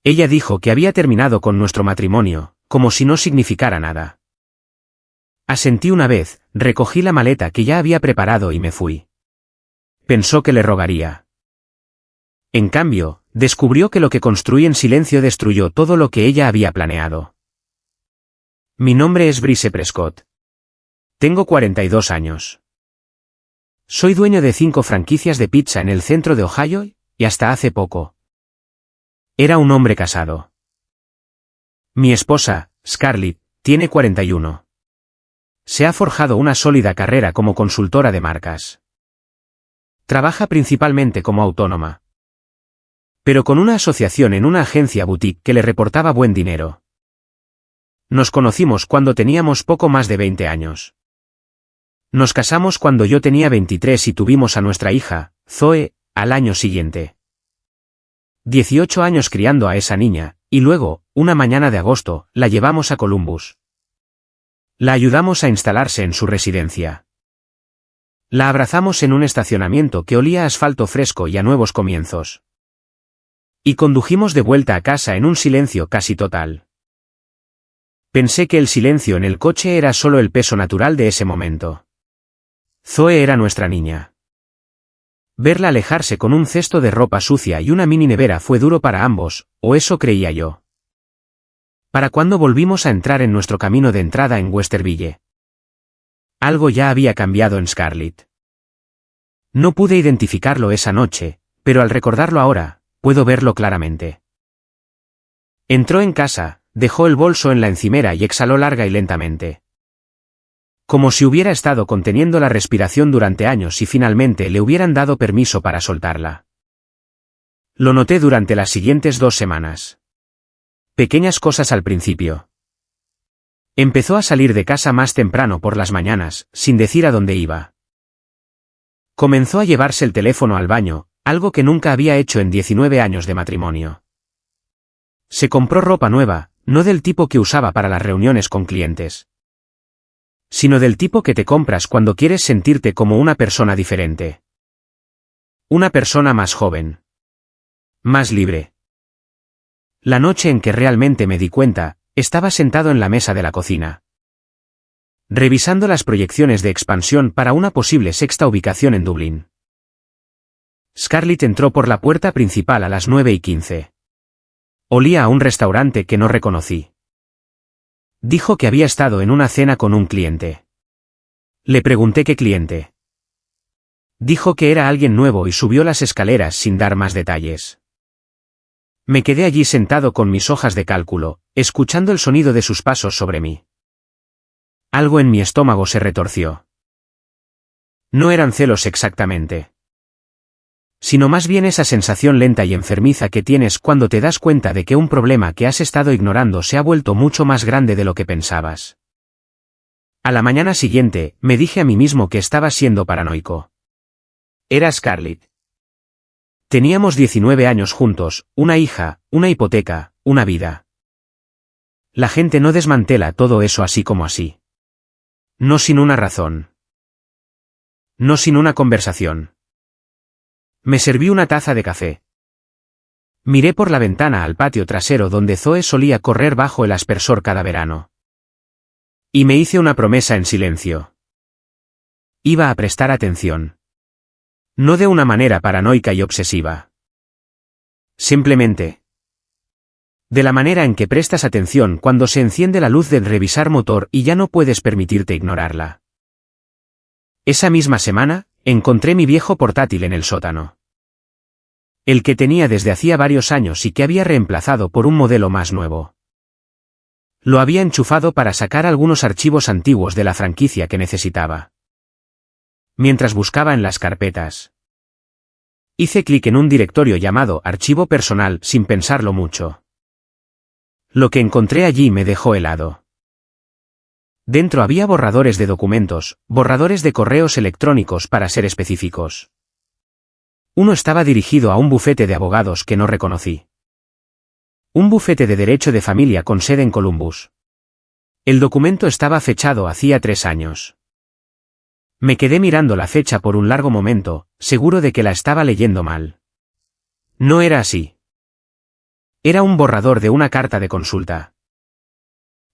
Ella dijo que había terminado con nuestro matrimonio, como si no significara nada. Asentí una vez, recogí la maleta que ya había preparado y me fui. Pensó que le rogaría. En cambio, descubrió que lo que construí en silencio destruyó todo lo que ella había planeado. Mi nombre es Brice Prescott. Tengo 42 años. Soy dueño de 5 franquicias de pizza en el centro de Ohio, y hasta hace poco. Era un hombre casado. Mi esposa, Scarlett, tiene 41. Se ha forjado una sólida carrera como consultora de marcas. Trabaja principalmente como autónoma, pero con una asociación en una agencia boutique que le reportaba buen dinero. Nos conocimos cuando teníamos poco más de 20 años. Nos casamos cuando yo tenía 23 y tuvimos a nuestra hija, Zoe, al año siguiente. 18 años criando a esa niña, y luego, una mañana de agosto, la llevamos a Columbus. La ayudamos a instalarse en su residencia. La abrazamos en un estacionamiento que olía a asfalto fresco y a nuevos comienzos. Y condujimos de vuelta a casa en un silencio casi total. Pensé que el silencio en el coche era solo el peso natural de ese momento. Zoe era nuestra niña. Verla alejarse con un cesto de ropa sucia y una mini nevera fue duro para ambos, o eso creía yo. Para cuando volvimos a entrar en nuestro camino de entrada en Westerville. Algo ya había cambiado en Scarlett. No pude identificarlo esa noche, pero al recordarlo ahora, puedo verlo claramente. Entró en casa, dejó el bolso en la encimera y exhaló larga y lentamente. Como si hubiera estado conteniendo la respiración durante años y finalmente le hubieran dado permiso para soltarla. Lo noté durante las siguientes 2 semanas. Pequeñas cosas al principio. Empezó a salir de casa más temprano por las mañanas, sin decir a dónde iba. Comenzó a llevarse el teléfono al baño, algo que nunca había hecho en 19 años de matrimonio. Se compró ropa nueva, no del tipo que usaba para las reuniones con clientes, sino del tipo que te compras cuando quieres sentirte como una persona diferente. Una persona más joven. Más libre. La noche en que realmente me di cuenta, estaba sentado en la mesa de la cocina, revisando las proyecciones de expansión para una posible sexta ubicación en Dublín. Scarlett entró por la puerta principal a las 9:15. Olía a un restaurante que no reconocí. Dijo que había estado en una cena con un cliente. Le pregunté qué cliente. Dijo que era alguien nuevo y subió las escaleras sin dar más detalles. Me quedé allí sentado con mis hojas de cálculo, escuchando el sonido de sus pasos sobre mí. Algo en mi estómago se retorció. No eran celos exactamente, sino más bien esa sensación lenta y enfermiza que tienes cuando te das cuenta de que un problema que has estado ignorando se ha vuelto mucho más grande de lo que pensabas. A la mañana siguiente, me dije a mí mismo que estaba siendo paranoico. Era Scarlett. Teníamos 19 años juntos, una hija, una hipoteca, una vida. La gente no desmantela todo eso así como así. No sin una razón. No sin una conversación. Me serví una taza de café. Miré por la ventana al patio trasero donde Zoe solía correr bajo el aspersor cada verano. Y me hice una promesa en silencio. Iba a prestar atención. No de una manera paranoica y obsesiva. Simplemente. De la manera en que prestas atención cuando se enciende la luz del revisar motor y ya no puedes permitirte ignorarla. Esa misma semana, encontré mi viejo portátil en el sótano. El que tenía desde hacía varios años y que había reemplazado por un modelo más nuevo. Lo había enchufado para sacar algunos archivos antiguos de la franquicia que necesitaba. Mientras buscaba en las carpetas, hice clic en un directorio llamado Archivo Personal sin pensarlo mucho. Lo que encontré allí me dejó helado. Dentro había borradores de documentos, borradores de correos electrónicos para ser específicos. Uno estaba dirigido a un bufete de abogados que no reconocí. Un bufete de derecho de familia con sede en Columbus. El documento estaba fechado hacía 3 años. Me quedé mirando la fecha por un largo momento, seguro de que la estaba leyendo mal. No era así. Era un borrador de una carta de consulta.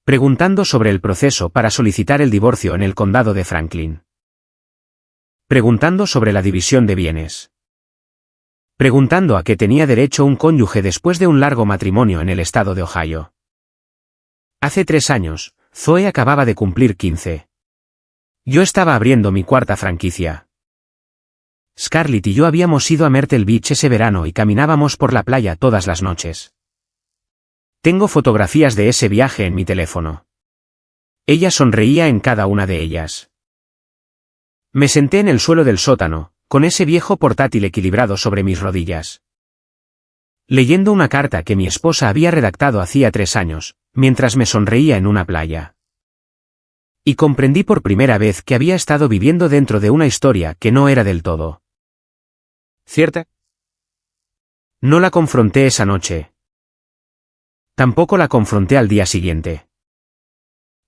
Preguntando sobre el proceso para solicitar el divorcio en el condado de Franklin. Preguntando sobre la división de bienes. Preguntando a qué tenía derecho un cónyuge después de un largo matrimonio en el estado de Ohio. Hace 3 años, Zoe acababa de cumplir 15. Yo estaba abriendo mi cuarta franquicia. Scarlett y yo habíamos ido a Myrtle Beach ese verano y caminábamos por la playa todas las noches. Tengo fotografías de ese viaje en mi teléfono. Ella sonreía en cada una de ellas. Me senté en el suelo del sótano, con ese viejo portátil equilibrado sobre mis rodillas. Leyendo una carta que mi esposa había redactado hacía 3 años, mientras me sonreía en una playa. Y comprendí por primera vez que había estado viviendo dentro de una historia que no era del todo cierta. No la confronté esa noche. Tampoco la confronté al día siguiente.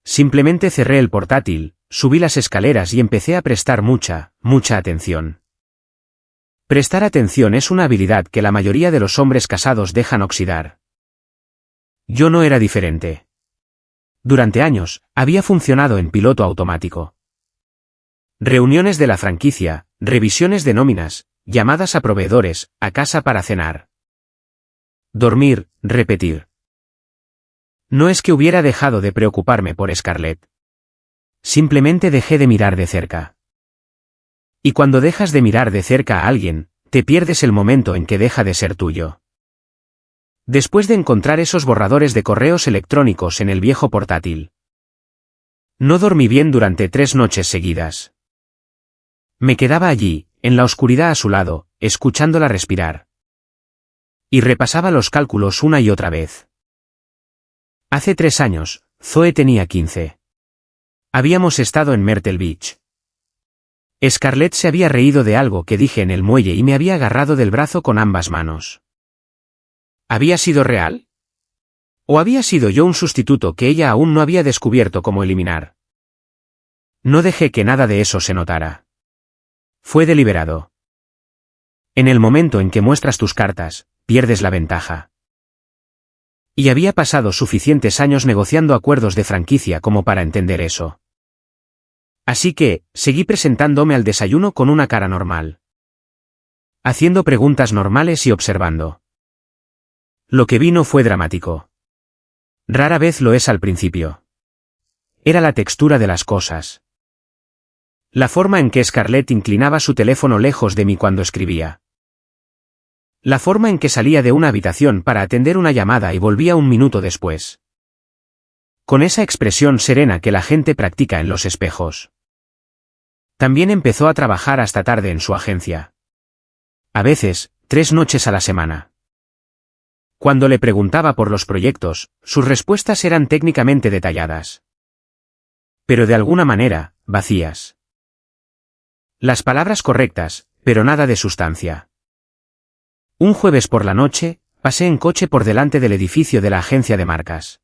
Simplemente cerré el portátil, subí las escaleras y empecé a prestar mucha atención. Prestar atención es una habilidad que la mayoría de los hombres casados dejan oxidar. Yo no era diferente. Durante años, había funcionado en piloto automático. Reuniones de la franquicia, revisiones de nóminas, llamadas a proveedores, a casa para cenar. Dormir, repetir. No es que hubiera dejado de preocuparme por Scarlett. Simplemente dejé de mirar de cerca. Y cuando dejas de mirar de cerca a alguien, te pierdes el momento en que deja de ser tuyo. Después de encontrar esos borradores de correos electrónicos en el viejo portátil. No dormí bien durante 3 noches seguidas. Me quedaba allí, en la oscuridad a su lado, escuchándola respirar. Y repasaba los cálculos una y otra vez. Hace 3 años, Zoe tenía 15. Habíamos estado en Myrtle Beach. Scarlett se había reído de algo que dije en el muelle y me había agarrado del brazo con ambas manos. ¿Había sido real? ¿O había sido yo un sustituto que ella aún no había descubierto cómo eliminar? No dejé que nada de eso se notara. Fue deliberado. En el momento en que muestras tus cartas, pierdes la ventaja. Y había pasado suficientes años negociando acuerdos de franquicia como para entender eso. Así que, seguí presentándome al desayuno con una cara normal. Haciendo preguntas normales y observando. Lo que vino fue dramático. Rara vez lo es al principio. Era la textura de las cosas. La forma en que Scarlett inclinaba su teléfono lejos de mí cuando escribía. La forma en que salía de una habitación para atender una llamada y volvía un minuto después. Con esa expresión serena que la gente practica en los espejos. También empezó a trabajar hasta tarde en su agencia. A veces, 3 noches a la semana. Cuando le preguntaba por los proyectos, sus respuestas eran técnicamente detalladas. Pero de alguna manera, vacías. Las palabras correctas, pero nada de sustancia. Un jueves por la noche, pasé en coche por delante del edificio de la agencia de marcas.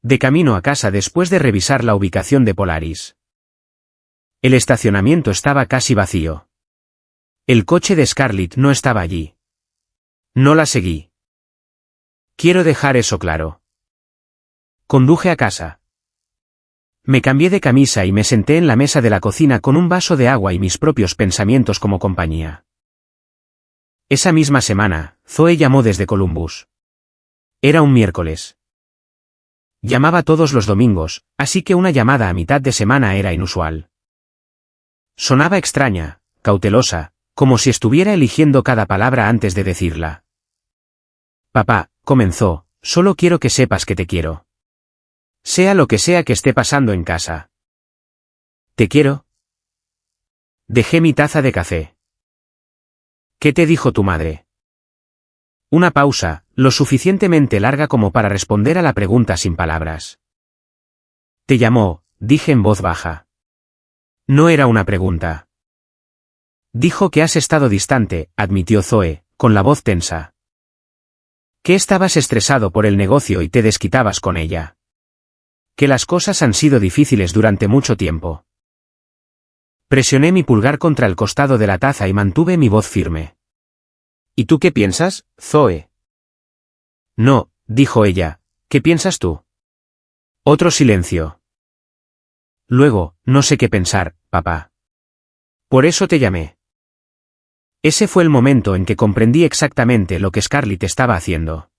De camino a casa después de revisar la ubicación de Polaris. El estacionamiento estaba casi vacío. El coche de Scarlett no estaba allí. No la seguí. Quiero dejar eso claro. Conduje a casa. Me cambié de camisa y me senté en la mesa de la cocina con un vaso de agua y mis propios pensamientos como compañía. Esa misma semana, Zoe llamó desde Columbus. Era un miércoles. Llamaba todos los domingos, así que una llamada a mitad de semana era inusual. Sonaba extraña, cautelosa, como si estuviera eligiendo cada palabra antes de decirla. Papá, comenzó, solo quiero que sepas que te quiero. Sea lo que sea que esté pasando en casa. ¿Te quiero? Dejé mi taza de café. ¿Qué te dijo tu madre? Una pausa, lo suficientemente larga como para responder a la pregunta sin palabras. Te llamó, dije en voz baja. No era una pregunta. Dijo que has estado distante, admitió Zoe, con la voz tensa. Que estabas estresado por el negocio y te desquitabas con ella. Que las cosas han sido difíciles durante mucho tiempo. Presioné mi pulgar contra el costado de la taza y mantuve mi voz firme. ¿Y tú qué piensas, Zoe? No, dijo ella, ¿qué piensas tú? Otro silencio. Luego, no sé qué pensar, papá. Por eso te llamé. Ese fue el momento en que comprendí exactamente lo que Scarlett estaba haciendo.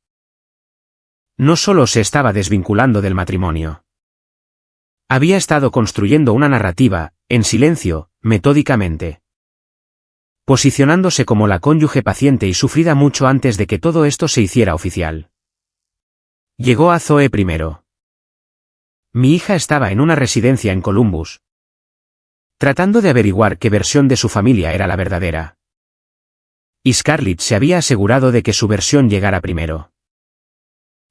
No solo se estaba desvinculando del matrimonio. Había estado construyendo una narrativa, en silencio, metódicamente. Posicionándose como la cónyuge paciente y sufrida mucho antes de que todo esto se hiciera oficial. Llegó a Zoe primero. Mi hija estaba en una residencia en Columbus, tratando de averiguar qué versión de su familia era la verdadera. Y Scarlett se había asegurado de que su versión llegara primero.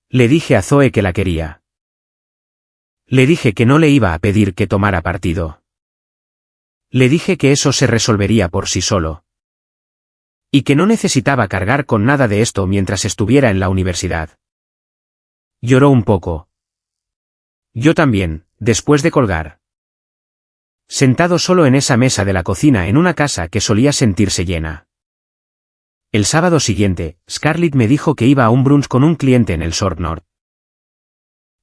Le dije a Zoe que la quería. Le dije que no le iba a pedir que tomara partido. Le dije que eso se resolvería por sí solo. Y que no necesitaba cargar con nada de esto mientras estuviera en la universidad. Lloró un poco. Yo también, después de colgar. Sentado solo en esa mesa de la cocina en una casa que solía sentirse llena. El sábado siguiente, Scarlett me dijo que iba a un brunch con un cliente en el Short North.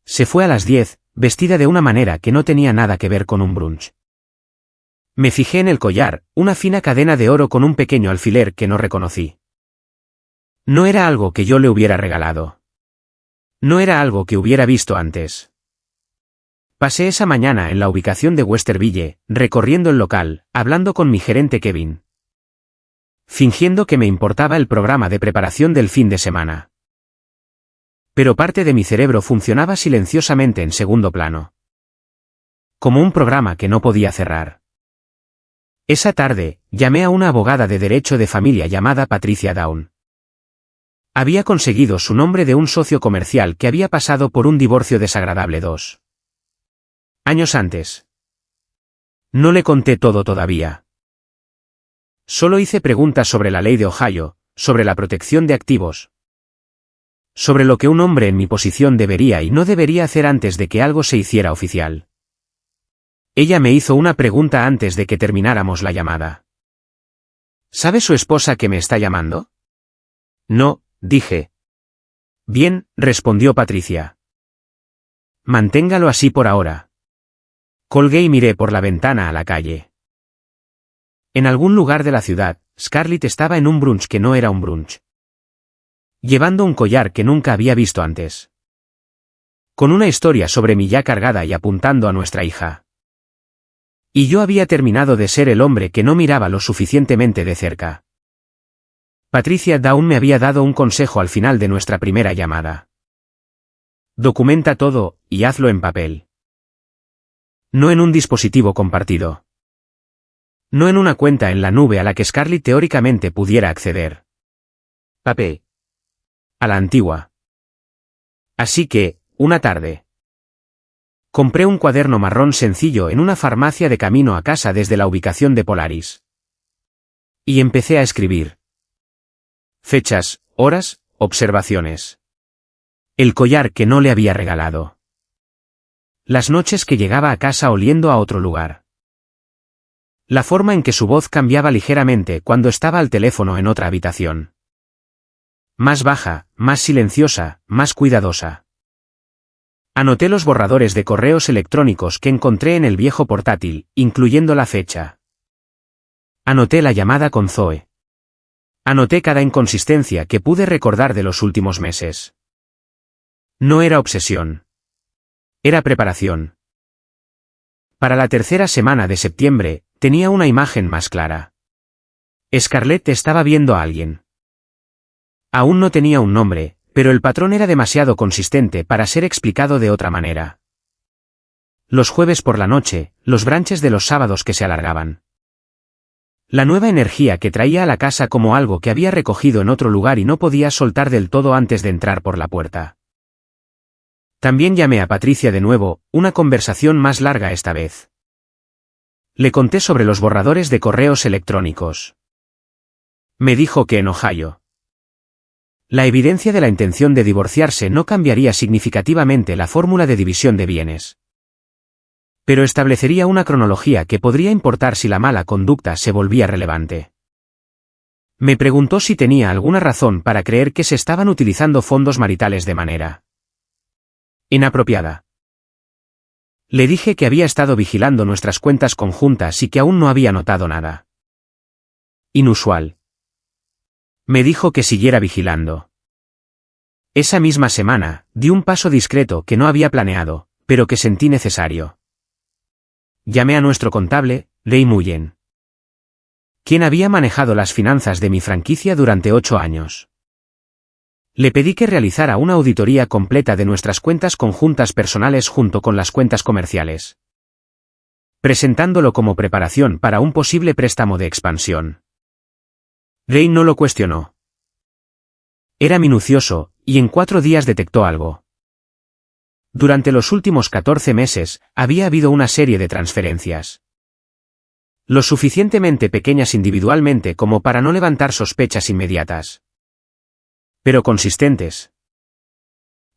Se fue a las 10, vestida de una manera que no tenía nada que ver con un brunch. Me fijé en el collar, una fina cadena de oro con un pequeño alfiler que no reconocí. No era algo que yo le hubiera regalado. No era algo que hubiera visto antes. Pasé esa mañana en la ubicación de Westerville, recorriendo el local, hablando con mi gerente Kevin. Fingiendo que me importaba el programa de preparación del fin de semana. Pero parte de mi cerebro funcionaba silenciosamente en segundo plano. Como un programa que no podía cerrar. Esa tarde, llamé a una abogada de derecho de familia llamada Patricia Dawn. Había conseguido su nombre de un socio comercial que había pasado por un divorcio desagradable 2 años antes. No le conté todo todavía. Solo hice preguntas sobre la ley de Ohio, sobre la protección de activos. Sobre lo que un hombre en mi posición debería y no debería hacer antes de que algo se hiciera oficial. Ella me hizo una pregunta antes de que termináramos la llamada. ¿Sabe su esposa que me está llamando? No, dije. Bien, respondió Patricia. Manténgalo así por ahora. Colgué y miré por la ventana a la calle. En algún lugar de la ciudad, Scarlett estaba en un brunch que no era un brunch. Llevando un collar que nunca había visto antes. Con una historia sobre mí ya cargada y apuntando a nuestra hija. Y yo había terminado de ser el hombre que no miraba lo suficientemente de cerca. Patricia Dawn me había dado un consejo al final de nuestra primera llamada. Documenta todo, y hazlo en papel. No en un dispositivo compartido. No en una cuenta en la nube a la que Scarlett teóricamente pudiera acceder. Papé. A la antigua. Así que, una tarde. Compré un cuaderno marrón sencillo en una farmacia de camino a casa desde la ubicación de Polaris. Y empecé a escribir. Fechas, horas, observaciones. El collar que no le había regalado. Las noches que llegaba a casa oliendo a otro lugar. La forma en que su voz cambiaba ligeramente cuando estaba al teléfono en otra habitación. Más baja, más silenciosa, más cuidadosa. Anoté los borradores de correos electrónicos que encontré en el viejo portátil, incluyendo la fecha. Anoté la llamada con Zoe. Anoté cada inconsistencia que pude recordar de los últimos meses. No era obsesión. Era preparación. Para la tercera semana de septiembre, tenía una imagen más clara. Scarlett estaba viendo a alguien. Aún no tenía un nombre, pero el patrón era demasiado consistente para ser explicado de otra manera. Los jueves por la noche, los brunches de los sábados que se alargaban. La nueva energía que traía a la casa como algo que había recogido en otro lugar y no podía soltar del todo antes de entrar por la puerta. También llamé a Patricia de nuevo, una conversación más larga esta vez. Le conté sobre los borradores de correos electrónicos. Me dijo que en Ohio. La evidencia de la intención de divorciarse no cambiaría significativamente la fórmula de división de bienes. Pero establecería una cronología que podría importar si la mala conducta se volvía relevante. Me preguntó si tenía alguna razón para creer que se estaban utilizando fondos maritales de manera inapropiada. Le dije que había estado vigilando nuestras cuentas conjuntas y que aún no había notado nada inusual. Me dijo que siguiera vigilando. Esa misma semana, di un paso discreto que no había planeado, pero que sentí necesario. Llamé a nuestro contable, Ray Mullen, quien había manejado las finanzas de mi franquicia durante 8 años. Le pedí que realizara una auditoría completa de nuestras cuentas conjuntas personales junto con las cuentas comerciales, presentándolo como preparación para un posible préstamo de expansión. Ray no lo cuestionó. Era minucioso, y en 4 días detectó algo. Durante los últimos 14 meses, había habido una serie de transferencias, lo suficientemente pequeñas individualmente como para no levantar sospechas inmediatas, pero consistentes.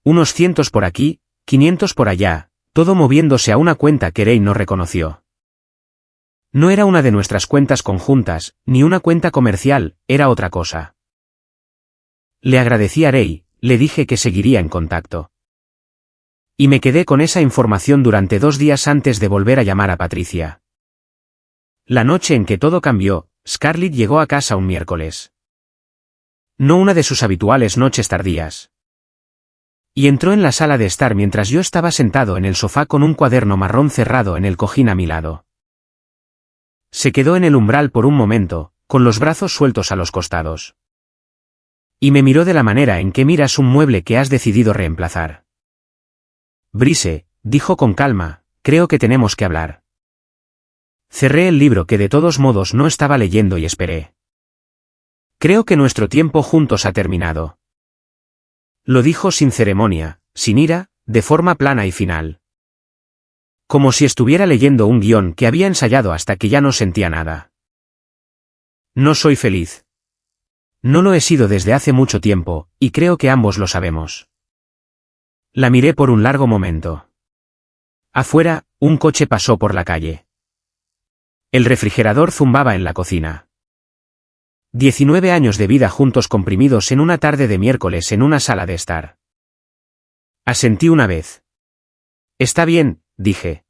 Unos cientos por aquí, 500 por allá, todo moviéndose a una cuenta que Ray no reconoció. No era una de nuestras cuentas conjuntas, ni una cuenta comercial, era otra cosa. Le agradecí a Ray, le dije que seguiría en contacto. Y me quedé con esa información durante 2 días antes de volver a llamar a Patricia. La noche en que todo cambió, Scarlett llegó a casa un miércoles. No una de sus habituales noches tardías. Y entró en la sala de estar mientras yo estaba sentado en el sofá con un cuaderno marrón cerrado en el cojín a mi lado. Se quedó en el umbral por un momento, con los brazos sueltos a los costados. Y me miró de la manera en que miras un mueble que has decidido reemplazar. Brice, dijo con calma, creo que tenemos que hablar. Cerré el libro que de todos modos no estaba leyendo y esperé. Creo que nuestro tiempo juntos ha terminado. Lo dijo sin ceremonia, sin ira, de forma plana y final. Como si estuviera leyendo un guión que había ensayado hasta que ya no sentía nada. No soy feliz. No lo he sido desde hace mucho tiempo, y creo que ambos lo sabemos. La miré por un largo momento. Afuera, un coche pasó por la calle. El refrigerador zumbaba en la cocina. 19 años de vida juntos comprimidos en una tarde de miércoles en una sala de estar. Asentí una vez. Está bien, dije.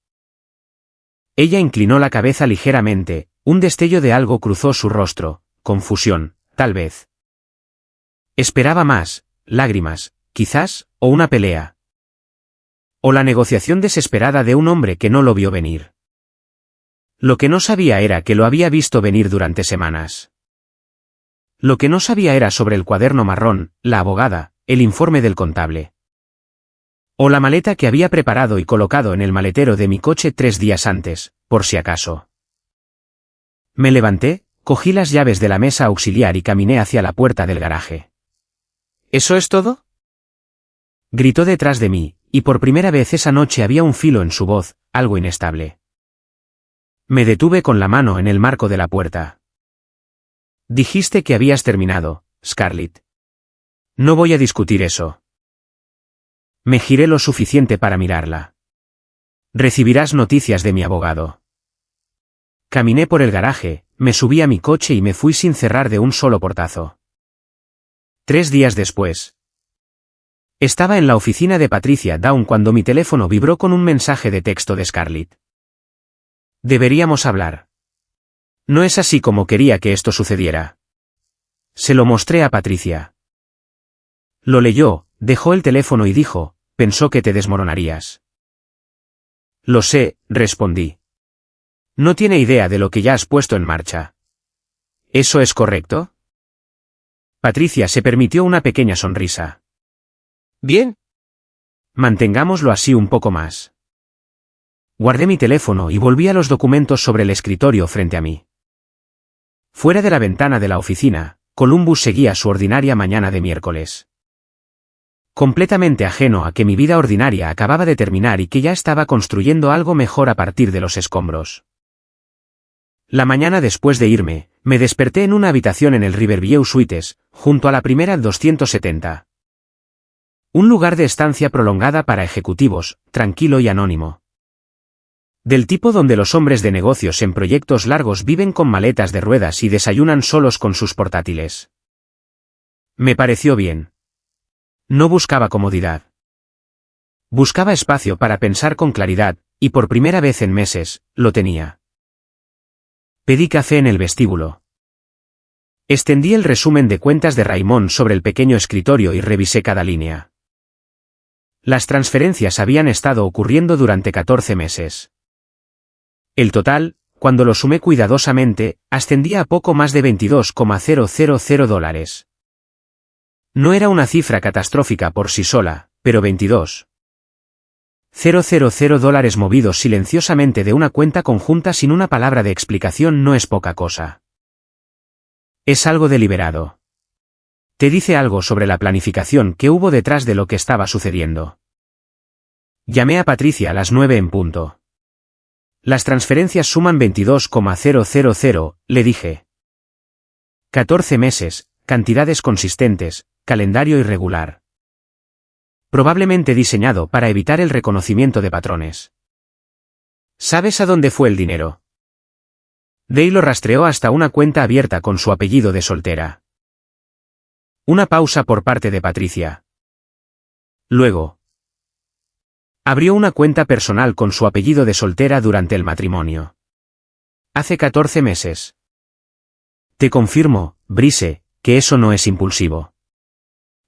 Ella inclinó la cabeza ligeramente, un destello de algo cruzó su rostro, confusión, tal vez. Esperaba más, lágrimas, quizás, o una pelea. O la negociación desesperada de un hombre que no lo vio venir. Lo que no sabía era que lo había visto venir durante semanas. Lo que no sabía era sobre el cuaderno marrón, la abogada, el informe del contable. O la maleta que había preparado y colocado en el maletero de mi coche 3 días antes, por si acaso. Me levanté, cogí las llaves de la mesa auxiliar y caminé hacia la puerta del garaje. ¿Eso es todo?, gritó detrás de mí, y por primera vez esa noche había un filo en su voz, algo inestable. Me detuve con la mano en el marco de la puerta. Dijiste que habías terminado, Scarlett. No voy a discutir eso. Me giré lo suficiente para mirarla. Recibirás noticias de mi abogado. Caminé por el garaje, me subí a mi coche y me fui sin cerrar de un solo portazo. 3 días después. Estaba en la oficina de Patricia Down cuando mi teléfono vibró con un mensaje de texto de Scarlett. Deberíamos hablar. No es así como quería que esto sucediera. Se lo mostré a Patricia. Lo leyó, dejó el teléfono y dijo, pensó que te desmoronarías. Lo sé, respondí. No tiene idea de lo que ya has puesto en marcha. ¿Eso es correcto? Patricia se permitió una pequeña sonrisa. Bien. Mantengámoslo así un poco más. Guardé mi teléfono y volví a los documentos sobre el escritorio frente a mí. Fuera de la ventana de la oficina, Columbus seguía su ordinaria mañana de miércoles. Completamente ajeno a que mi vida ordinaria acababa de terminar y que ya estaba construyendo algo mejor a partir de los escombros. La mañana después de irme, me desperté en una habitación en el Riverview Suites, junto a la primera 270. Un lugar de estancia prolongada para ejecutivos, tranquilo y anónimo. Del tipo donde los hombres de negocios en proyectos largos viven con maletas de ruedas y desayunan solos con sus portátiles. Me pareció bien. No buscaba comodidad. Buscaba espacio para pensar con claridad, y por primera vez en meses, lo tenía. Pedí café en el vestíbulo. Extendí el resumen de cuentas de Raymond sobre el pequeño escritorio y revisé cada línea. Las transferencias habían estado ocurriendo durante 14 meses. El total, cuando lo sumé cuidadosamente, ascendía a poco más de $22,000. No era una cifra catastrófica por sí sola, pero $22,000 movidos silenciosamente de una cuenta conjunta sin una palabra de explicación no es poca cosa. Es algo deliberado. Te dice algo sobre la planificación que hubo detrás de lo que estaba sucediendo. Llamé a Patricia a las 9 en punto. Las transferencias suman 22,000, le dije. 14 meses, cantidades consistentes, calendario irregular. Probablemente diseñado para evitar el reconocimiento de patrones. ¿Sabes a dónde fue el dinero? Day lo rastreó hasta una cuenta abierta con su apellido de soltera. Una pausa por parte de Patricia. Luego. Abrió una cuenta personal con su apellido de soltera durante el matrimonio. Hace 14 meses. Te confirmo, Brice, que eso no es impulsivo.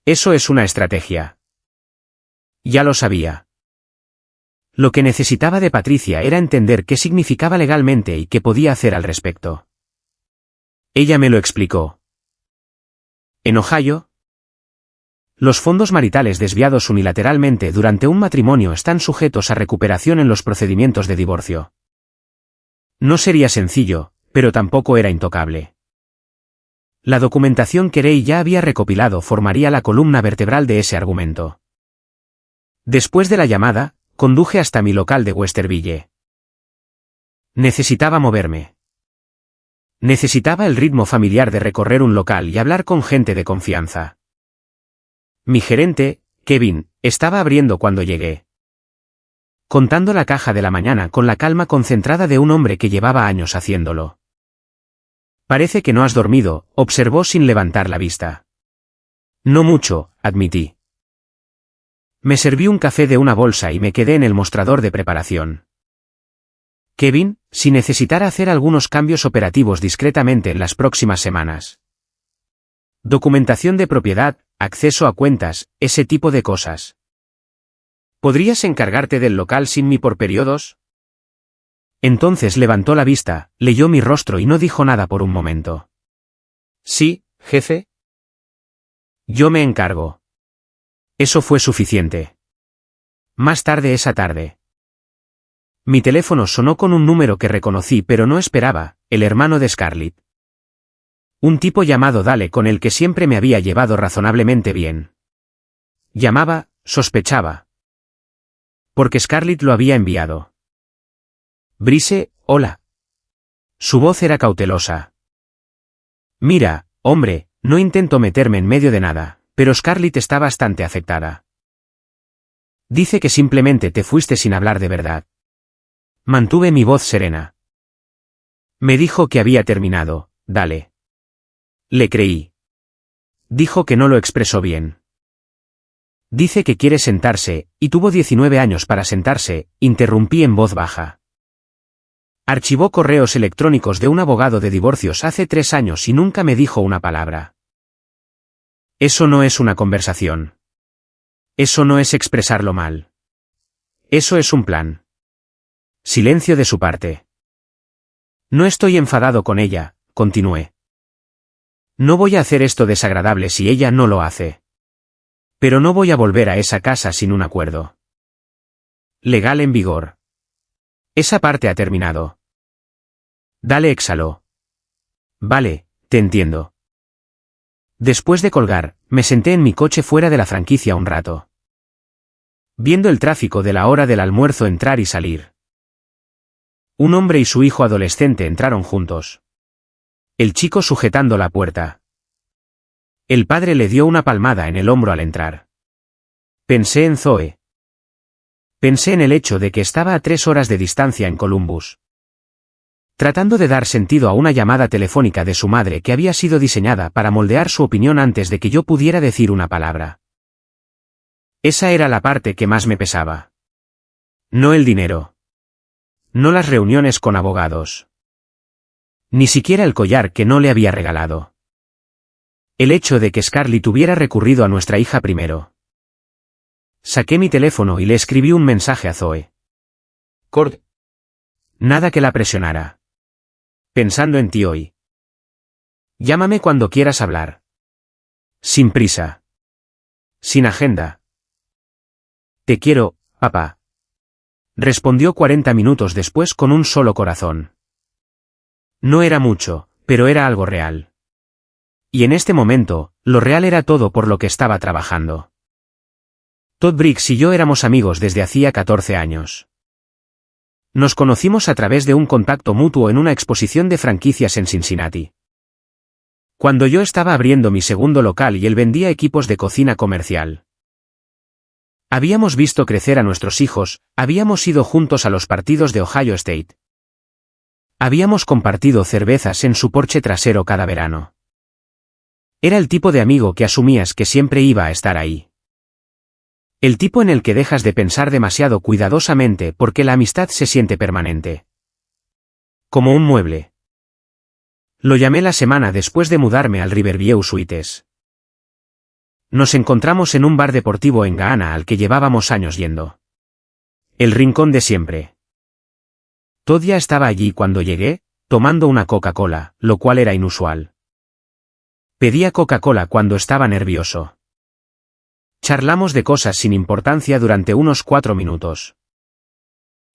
Eso es una estrategia. Ya lo sabía. Lo que necesitaba de Patricia era entender qué significaba legalmente y qué podía hacer al respecto. Ella me lo explicó. En Ohio, los fondos maritales desviados unilateralmente durante un matrimonio están sujetos a recuperación en los procedimientos de divorcio. No sería sencillo, pero tampoco era intocable. La documentación que Ray ya había recopilado formaría la columna vertebral de ese argumento. Después de la llamada, conduje hasta mi local de Westerville. Necesitaba moverme. Necesitaba el ritmo familiar de recorrer un local y hablar con gente de confianza. Mi gerente, Kevin, estaba abriendo cuando llegué. Contando la caja de la mañana con la calma concentrada de un hombre que llevaba años haciéndolo. Parece que no has dormido, observó sin levantar la vista. No mucho, admití. Me serví un café de una bolsa y me quedé en el mostrador de preparación. Kevin, si necesitara hacer algunos cambios operativos discretamente en las próximas semanas. Documentación de propiedad, acceso a cuentas, ese tipo de cosas. ¿Podrías encargarte del local sin mí por periodos? Entonces levantó la vista, leyó mi rostro y no dijo nada por un momento. Sí, jefe. Yo me encargo. Eso fue suficiente. Más tarde esa tarde. Mi teléfono sonó con un número que reconocí pero no esperaba, el hermano de Scarlett. Un tipo llamado Dale con el que siempre me había llevado razonablemente bien. Llamaba, sospechaba. Porque Scarlett lo había enviado. Brice, hola. Su voz era cautelosa. Mira, hombre, no intento meterme en medio de nada, pero Scarlett está bastante afectada. Dice que simplemente te fuiste sin hablar de verdad. Mantuve mi voz serena. Me dijo que había terminado, Dale. Le creí. Dijo que no lo expresó bien. Dice que quiere sentarse, y tuvo 19 años para sentarse, interrumpí en voz baja. Archivó correos electrónicos de un abogado de divorcios hace 3 años y nunca me dijo una palabra. Eso no es una conversación. Eso no es expresarlo mal. Eso es un plan. Silencio de su parte. No estoy enfadado con ella, continué. No voy a hacer esto desagradable si ella no lo hace. Pero no voy a volver a esa casa sin un acuerdo legal en vigor. Esa parte ha terminado. Dale exhaló. Vale, te entiendo. Después de colgar, me senté en mi coche fuera de la franquicia un rato. Viendo el tráfico de la hora del almuerzo entrar y salir. Un hombre y su hijo adolescente entraron juntos. El chico sujetando la puerta. El padre le dio una palmada en el hombro al entrar. Pensé en Zoe. Pensé en el hecho de que estaba a 3 horas de distancia en Columbus. Tratando de dar sentido a una llamada telefónica de su madre que había sido diseñada para moldear su opinión antes de que yo pudiera decir una palabra. Esa era la parte que más me pesaba. No el dinero. No las reuniones con abogados. Ni siquiera el collar que no le había regalado. El hecho de que Scarlett hubiera recurrido a nuestra hija primero. Saqué mi teléfono y le escribí un mensaje a Zoe. Cord. Nada que la presionara. Pensando en ti hoy. Llámame cuando quieras hablar. Sin prisa. Sin agenda. Te quiero, papá. Respondió 40 minutos después con un solo corazón. No era mucho, pero era algo real. Y en este momento, lo real era todo por lo que estaba trabajando. Todd Briggs y yo éramos amigos desde hacía 14 años. Nos conocimos a través de un contacto mutuo en una exposición de franquicias en Cincinnati. Cuando yo estaba abriendo mi segundo local y él vendía equipos de cocina comercial. Habíamos visto crecer a nuestros hijos, habíamos ido juntos a los partidos de Ohio State. Habíamos compartido cervezas en su porche trasero cada verano. Era el tipo de amigo que asumías que siempre iba a estar ahí. El tipo en el que dejas de pensar demasiado cuidadosamente porque la amistad se siente permanente. Como un mueble. Lo llamé la semana después de mudarme al Riverview Suites. Nos encontramos en un bar deportivo en Gahanna al que llevábamos años yendo. El rincón de siempre. Todd ya estaba allí cuando llegué, tomando una Coca-Cola, lo cual era inusual. Pedía Coca-Cola cuando estaba nervioso. Charlamos de cosas sin importancia durante unos 4 minutos.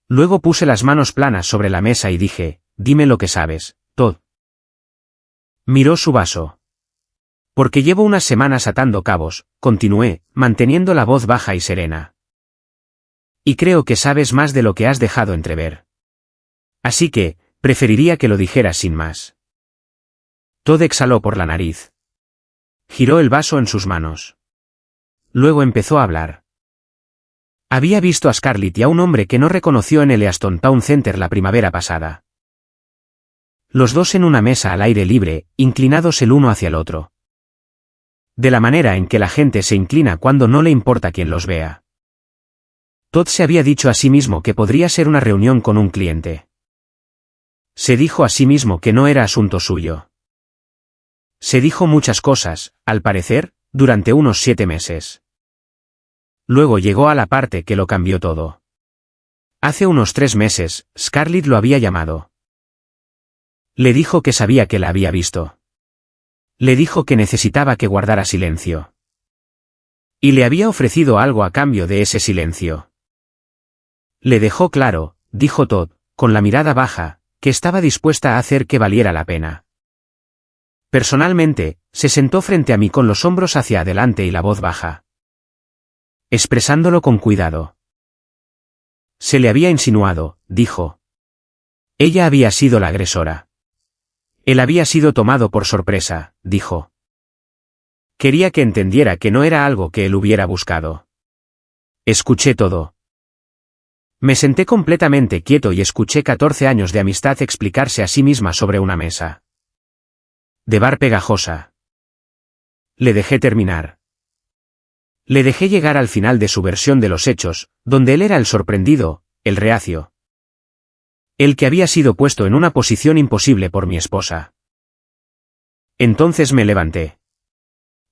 Luego puse las manos planas sobre la mesa y dije, dime lo que sabes, Todd. Miró su vaso. Porque llevo unas semanas atando cabos, continué, manteniendo la voz baja y serena. Y creo que sabes más de lo que has dejado entrever. Así que, preferiría que lo dijeras sin más. Todd exhaló por la nariz. Giró el vaso en sus manos. Luego empezó a hablar. Había visto a Scarlett y a un hombre que no reconoció en el Easton Town Center la primavera pasada. Los dos en una mesa al aire libre, inclinados el uno hacia el otro. De la manera en que la gente se inclina cuando no le importa quién los vea. Todd se había dicho a sí mismo que podría ser una reunión con un cliente. Se dijo a sí mismo que no era asunto suyo. Se dijo muchas cosas, al parecer, durante unos 7 meses. Luego llegó a la parte que lo cambió todo. Hace unos 3 meses, Scarlett lo había llamado. Le dijo que sabía que la había visto. Le dijo que necesitaba que guardara silencio. Y le había ofrecido algo a cambio de ese silencio. Le dejó claro, dijo Todd, con la mirada baja, que estaba dispuesta a hacer que valiera la pena. Personalmente, se sentó frente a mí con los hombros hacia adelante y la voz baja. Expresándolo con cuidado. Se le había insinuado, dijo. Ella había sido la agresora. Él había sido tomado por sorpresa, dijo. Quería que entendiera que no era algo que él hubiera buscado. Escuché todo. Me senté completamente quieto y escuché 14 años de amistad explicarse a sí misma sobre una mesa. De bar pegajosa. Le dejé terminar. Le dejé llegar al final de su versión de los hechos, donde él era el sorprendido, el reacio. El que había sido puesto en una posición imposible por mi esposa. Entonces me levanté.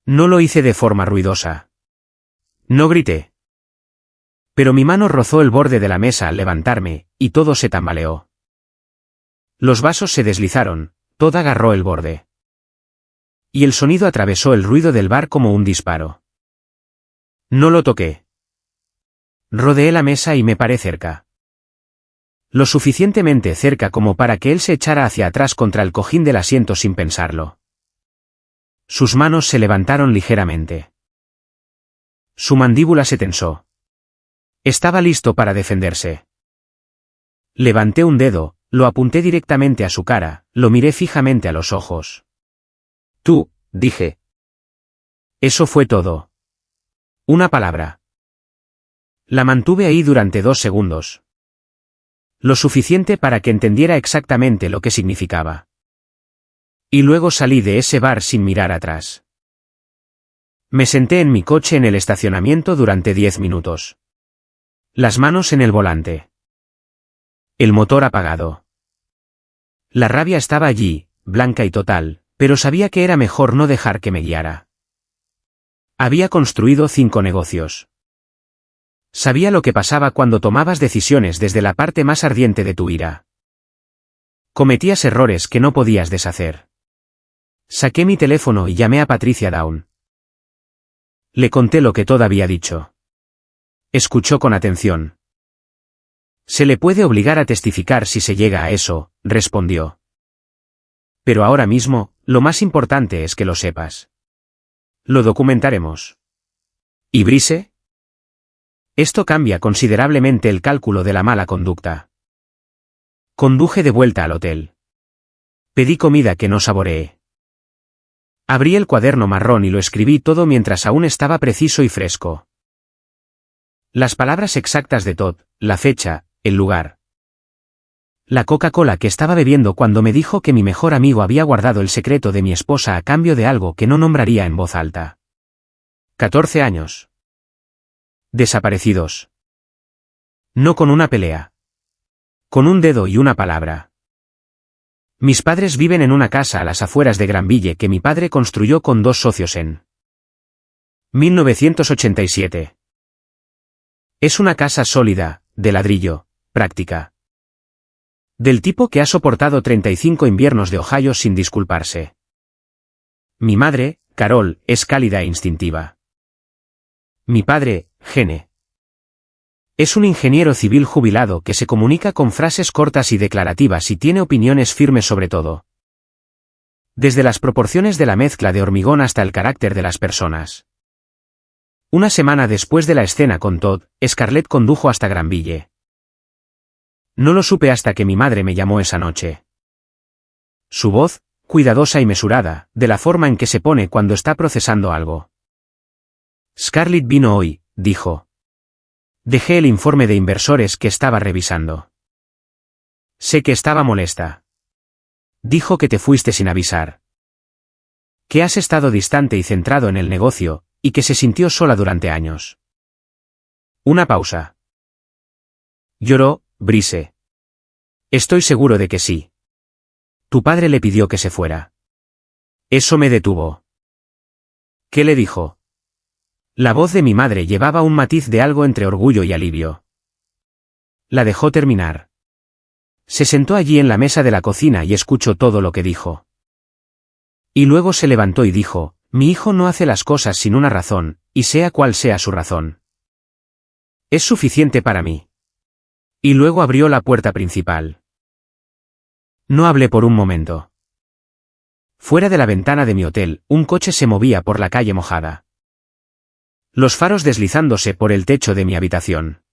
No lo hice de forma ruidosa. No grité. Pero mi mano rozó el borde de la mesa al levantarme, y todo se tambaleó. Los vasos se deslizaron, Todd agarró el borde. Y el sonido atravesó el ruido del bar como un disparo. No lo toqué. Rodeé la mesa y me paré cerca. Lo suficientemente cerca como para que él se echara hacia atrás contra el cojín del asiento sin pensarlo. Sus manos se levantaron ligeramente. Su mandíbula se tensó. Estaba listo para defenderse. Levanté un dedo, lo apunté directamente a su cara, lo miré fijamente a los ojos. Tú, dije. Eso fue todo. Una palabra. La mantuve ahí durante 2 segundos. Lo suficiente para que entendiera exactamente lo que significaba. Y luego salí de ese bar sin mirar atrás. Me senté en mi coche en el estacionamiento durante 10 minutos. Las manos en el volante. El motor apagado. La rabia estaba allí, blanca y total, pero sabía que era mejor no dejar que me guiara. Había construido 5 negocios. Sabía lo que pasaba cuando tomabas decisiones desde la parte más ardiente de tu ira. Cometías errores que no podías deshacer. Saqué mi teléfono y llamé a Patricia Down. Le conté lo que Todd había dicho. Escuchó con atención. Se le puede obligar a testificar si se llega a eso, respondió. Pero ahora mismo, lo más importante es que lo sepas. Lo documentaremos. ¿Y Brice? Esto cambia considerablemente el cálculo de la mala conducta. Conduje de vuelta al hotel. Pedí comida que no saboreé. Abrí el cuaderno marrón y lo escribí todo mientras aún estaba preciso y fresco. Las palabras exactas de Todd, la fecha, el lugar. La Coca-Cola que estaba bebiendo cuando me dijo que mi mejor amigo había guardado el secreto de mi esposa a cambio de algo que no nombraría en voz alta. 14 años. Desaparecidos. No con una pelea. Con un dedo y una palabra. Mis padres viven en una casa a las afueras de Granville que mi padre construyó con 2 socios en 1987. Es una casa sólida, de ladrillo, práctica. Del tipo que ha soportado 35 inviernos de Ohio sin disculparse. Mi madre, Carol, es cálida e instintiva. Mi padre, Gene. Es un ingeniero civil jubilado que se comunica con frases cortas y declarativas y tiene opiniones firmes sobre todo. Desde las proporciones de la mezcla de hormigón hasta el carácter de las personas. Una semana después de la escena con Todd, Scarlett condujo hasta Granville. No lo supe hasta que mi madre me llamó esa noche. Su voz, cuidadosa y mesurada, de la forma en que se pone cuando está procesando algo. Scarlett vino hoy, dijo. Dejé el informe de inversores que estaba revisando. Sé que estaba molesta. Dijo que te fuiste sin avisar. Que has estado distante y centrado en el negocio, y que se sintió sola durante años. Una pausa. Lloró, Brice. Estoy seguro de que sí. Tu padre le pidió que se fuera. Eso me detuvo. ¿Qué le dijo? La voz de mi madre llevaba un matiz de algo entre orgullo y alivio. La dejó terminar. Se sentó allí en la mesa de la cocina y escuchó todo lo que dijo. Y luego se levantó y dijo, mi hijo no hace las cosas sin una razón, y sea cual sea su razón. Es suficiente para mí. Y luego abrió la puerta principal. No hablé por un momento. Fuera de la ventana de mi hotel, un coche se movía por la calle mojada. Los faros deslizándose por el techo de mi habitación.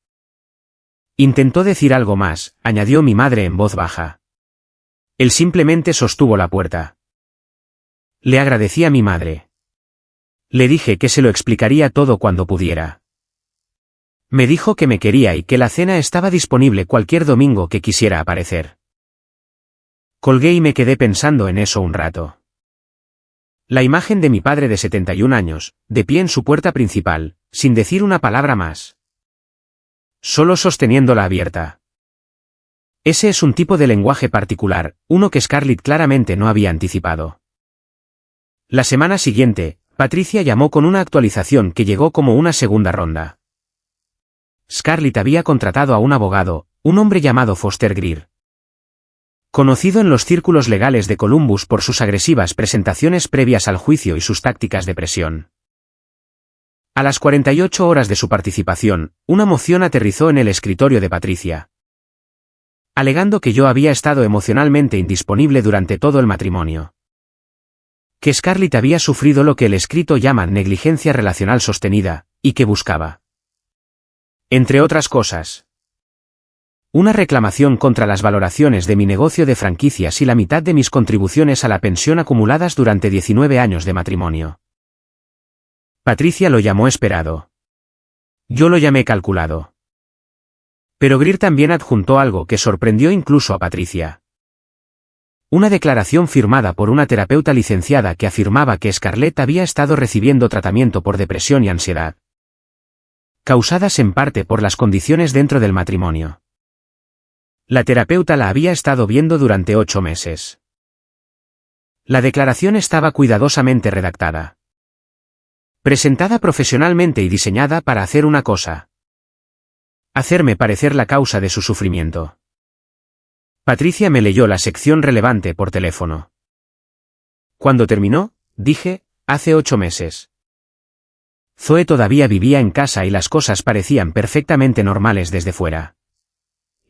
Intentó decir algo más, añadió mi madre en voz baja. Él simplemente sostuvo la puerta. Le agradecí a mi madre. Le dije que se lo explicaría todo cuando pudiera. Me dijo que me quería y que la cena estaba disponible cualquier domingo que quisiera aparecer. Colgué y me quedé pensando en eso un rato. La imagen de mi padre de 71 años, de pie en su puerta principal, sin decir una palabra más. Solo sosteniéndola abierta. Ese es un tipo de lenguaje particular, uno que Scarlett claramente no había anticipado. La semana siguiente, Patricia llamó con una actualización que llegó como una segunda ronda. Scarlett había contratado a un abogado, un hombre llamado Foster Greer. Conocido en los círculos legales de Columbus por sus agresivas presentaciones previas al juicio y sus tácticas de presión. A las 48 horas de su participación, una moción aterrizó en el escritorio de Patricia. Alegando que yo había estado emocionalmente indisponible durante todo el matrimonio. Que Scarlett había sufrido lo que el escrito llama negligencia relacional sostenida, y que buscaba. Entre otras cosas. Una reclamación contra las valoraciones de mi negocio de franquicias y la mitad de mis contribuciones a la pensión acumuladas durante 19 años de matrimonio. Patricia lo llamó esperado. Yo lo llamé calculado. Pero Greer también adjuntó algo que sorprendió incluso a Patricia. Una declaración firmada por una terapeuta licenciada que afirmaba que Scarlett había estado recibiendo tratamiento por depresión y ansiedad, causadas en parte por las condiciones dentro del matrimonio. La terapeuta la había estado viendo durante 8 meses. La declaración estaba cuidadosamente redactada, presentada profesionalmente y diseñada para hacer una cosa: hacerme parecer la causa de su sufrimiento. Patricia me leyó la sección relevante por teléfono. Cuando terminó, dije: hace 8 meses. Zoe todavía vivía en casa y las cosas parecían perfectamente normales desde fuera.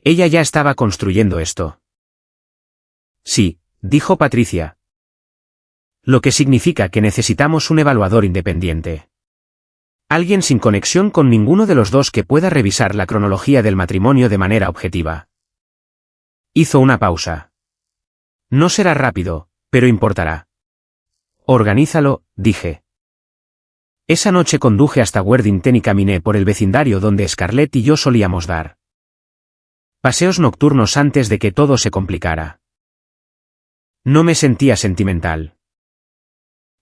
Ella ya estaba construyendo esto. Sí, dijo Patricia. Lo que significa que necesitamos un evaluador independiente. Alguien sin conexión con ninguno de los dos que pueda revisar la cronología del matrimonio de manera objetiva. Hizo una pausa. No será rápido, pero importará. Organízalo, dije. Esa noche conduje hasta Worthington y caminé por el vecindario donde Scarlett y yo solíamos dar paseos nocturnos antes de que todo se complicara. No me sentía sentimental.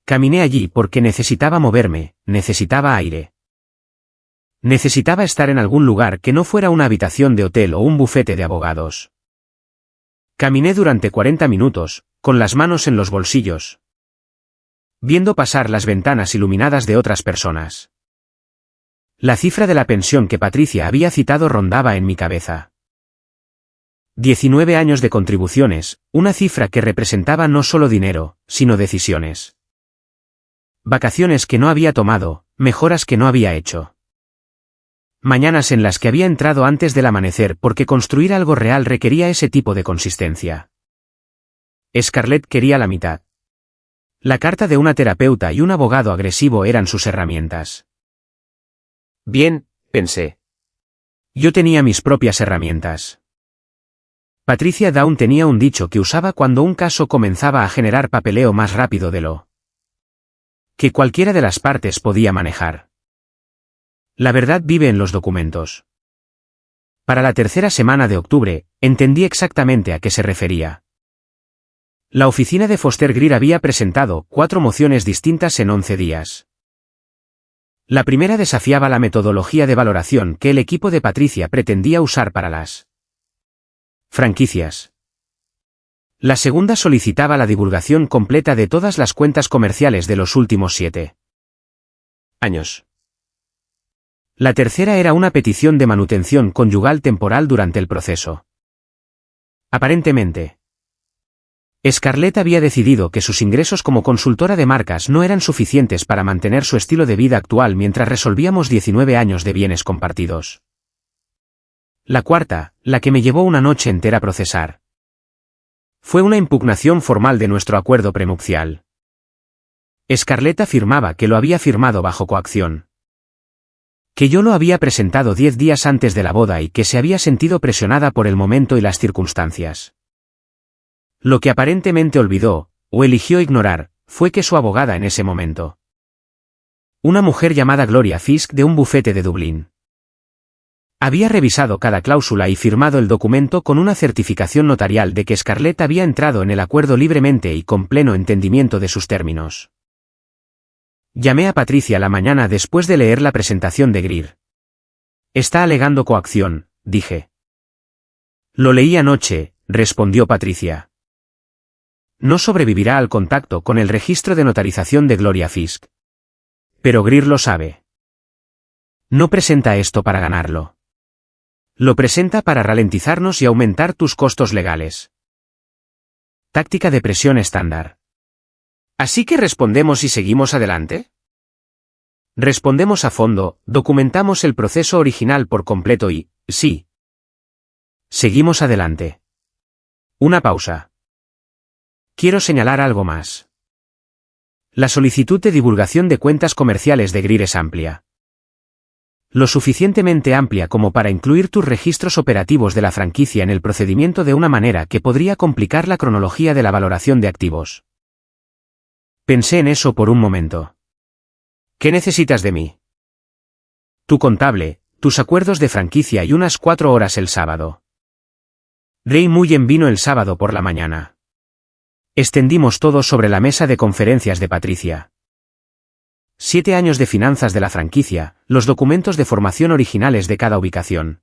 Caminé allí porque necesitaba moverme, necesitaba aire. Necesitaba estar en algún lugar que no fuera una habitación de hotel o un bufete de abogados. Caminé durante 40 minutos, con las manos en los bolsillos, viendo pasar las ventanas iluminadas de otras personas. La cifra de la pensión que Patricia había citado rondaba en mi cabeza. 19 años de contribuciones, una cifra que representaba no solo dinero, sino decisiones. Vacaciones que no había tomado, mejoras que no había hecho. Mañanas en las que había entrado antes del amanecer porque construir algo real requería ese tipo de consistencia. Scarlett quería la mitad. La carta de una terapeuta y un abogado agresivo eran sus herramientas. Bien, pensé. Yo tenía mis propias herramientas. Patricia Dawn tenía un dicho que usaba cuando un caso comenzaba a generar papeleo más rápido de lo que cualquiera de las partes podía manejar. La verdad vive en los documentos. Para la tercera semana de octubre, entendí exactamente a qué se refería. La oficina de Foster Greer había presentado 4 mociones distintas en 11 días. La primera desafiaba la metodología de valoración que el equipo de Patricia pretendía usar para las franquicias. La segunda solicitaba la divulgación completa de todas las cuentas comerciales de los últimos 7 años. La tercera era una petición de manutención conyugal temporal durante el proceso. Aparentemente, Scarlett había decidido que sus ingresos como consultora de marcas no eran suficientes para mantener su estilo de vida actual mientras resolvíamos 19 años de bienes compartidos. La cuarta, la que me llevó una noche entera a procesar, fue una impugnación formal de nuestro acuerdo prenupcial. Scarlett afirmaba que lo había firmado bajo coacción, que yo lo había presentado 10 días antes de la boda y que se había sentido presionada por el momento y las circunstancias. Lo que aparentemente olvidó, o eligió ignorar, fue que su abogada en ese momento, una mujer llamada Gloria Fisk de un bufete de Dublín, había revisado cada cláusula y firmado el documento con una certificación notarial de que Scarlett había entrado en el acuerdo libremente y con pleno entendimiento de sus términos. Llamé a Patricia la mañana después de leer la presentación de Greer. Está alegando coacción, dije. Lo leí anoche, respondió Patricia. No sobrevivirá al contacto con el registro de notarización de Gloria Fisk. Pero Greer lo sabe. No presenta esto para ganarlo. Lo presenta para ralentizarnos y aumentar tus costos legales. Táctica de presión estándar. ¿Así que respondemos y seguimos adelante? Respondemos a fondo, documentamos el proceso original por completo y, sí. Seguimos adelante. Una pausa. Quiero señalar algo más. La solicitud de divulgación de cuentas comerciales de Greer es amplia. Lo suficientemente amplia como para incluir tus registros operativos de la franquicia en el procedimiento de una manera que podría complicar la cronología de la valoración de activos. Pensé en eso por un momento. ¿Qué necesitas de mí? Tu contable, tus acuerdos de franquicia y unas 4 horas el sábado. Ray Mullen vino el sábado por la mañana. Extendimos todo sobre la mesa de conferencias de Patricia. 7 años de finanzas de la franquicia, los documentos de formación originales de cada ubicación.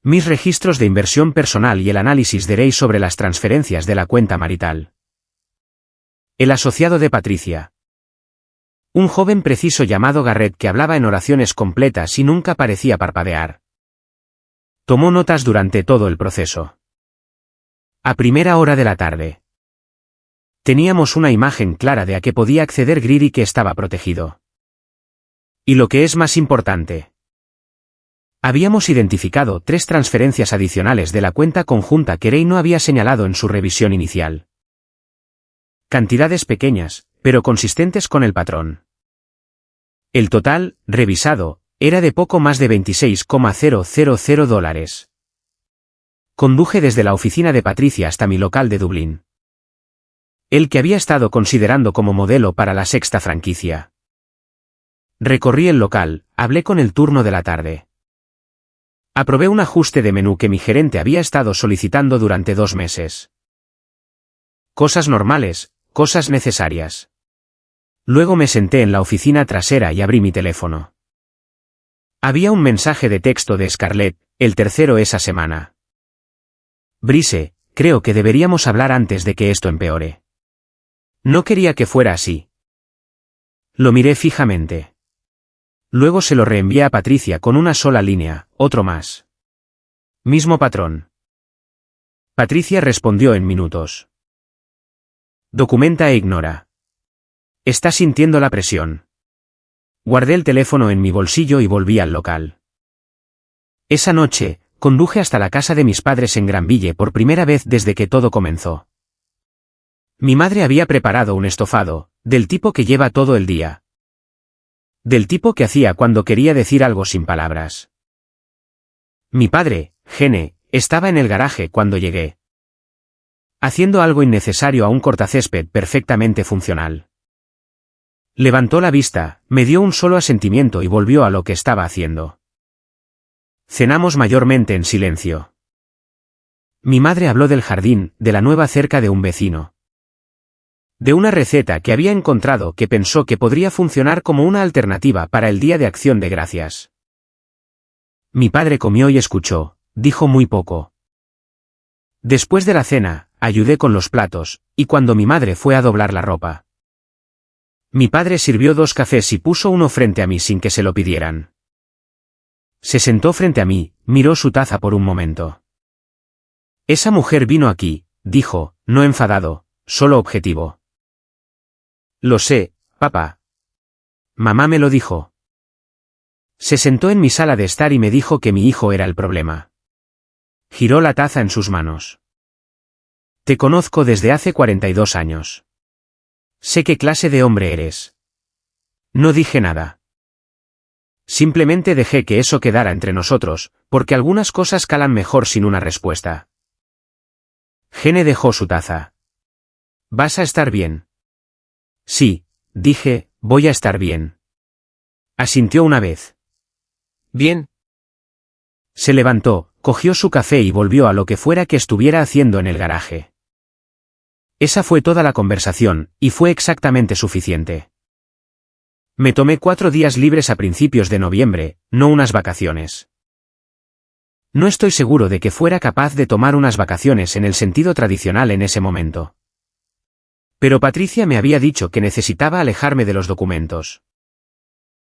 Mis registros de inversión personal y el análisis de Ray sobre las transferencias de la cuenta marital. El asociado de Patricia. Un joven preciso llamado Garrett que hablaba en oraciones completas y nunca parecía parpadear. Tomó notas durante todo el proceso. A primera hora de la tarde. Teníamos una imagen clara de a qué podía acceder Greer y que estaba protegido. Y lo que es más importante. Habíamos identificado 3 transferencias adicionales de la cuenta conjunta que Ray no había señalado en su revisión inicial. Cantidades pequeñas, pero consistentes con el patrón. El total, revisado, era de poco más de $26,000. Conduje desde la oficina de Patricia hasta mi local de Dublín. El que había estado considerando como modelo para la 6ª franquicia. Recorrí el local, hablé con el turno de la tarde. Aprobé un ajuste de menú que mi gerente había estado solicitando durante 2 meses. Cosas normales, cosas necesarias. Luego me senté en la oficina trasera y abrí mi teléfono. Había un mensaje de texto de Scarlett, el tercero esa semana. Brice, creo que deberíamos hablar antes de que esto empeore. No quería que fuera así. Lo miré fijamente. Luego se lo reenvié a Patricia con una sola línea, otro más. Mismo patrón. Patricia respondió en minutos. Documenta e ignora. Está sintiendo la presión. Guardé el teléfono en mi bolsillo y volví al local. Esa noche, conduje hasta la casa de mis padres en Granville por primera vez desde que todo comenzó. Mi madre había preparado un estofado, del tipo que lleva todo el día. Del tipo que hacía cuando quería decir algo sin palabras. Mi padre, Gene, estaba en el garaje cuando llegué. Haciendo algo innecesario a un cortacésped perfectamente funcional. Levantó la vista, me dio un solo asentimiento y volvió a lo que estaba haciendo. Cenamos mayormente en silencio. Mi madre habló del jardín, de la nueva cerca de un vecino. De una receta que había encontrado que pensó que podría funcionar como una alternativa para el Día de Acción de Gracias. Mi padre comió y escuchó, dijo muy poco. Después de la cena, ayudé con los platos, y cuando mi madre fue a doblar la ropa. Mi padre sirvió 2 cafés y puso uno frente a mí sin que se lo pidieran. Se sentó frente a mí, miró su taza por un momento. Esa mujer vino aquí, dijo, no enfadado, solo objetivo. Lo sé, papá. Mamá me lo dijo. Se sentó en mi sala de estar y me dijo que mi hijo era el problema. Giró la taza en sus manos. Te conozco desde hace 42 años. Sé qué clase de hombre eres. No dije nada. Simplemente dejé que eso quedara entre nosotros, porque algunas cosas calan mejor sin una respuesta. Gene dejó su taza. ¿Vas a estar bien? Sí, dije, voy a estar bien. Asintió una vez. Bien. Se levantó, cogió su café y volvió a lo que fuera que estuviera haciendo en el garaje. Esa fue toda la conversación, y fue exactamente suficiente. Me tomé 4 días libres a principios de noviembre, no unas vacaciones. No estoy seguro de que fuera capaz de tomar unas vacaciones en el sentido tradicional en ese momento. Pero Patricia me había dicho que necesitaba alejarme de los documentos.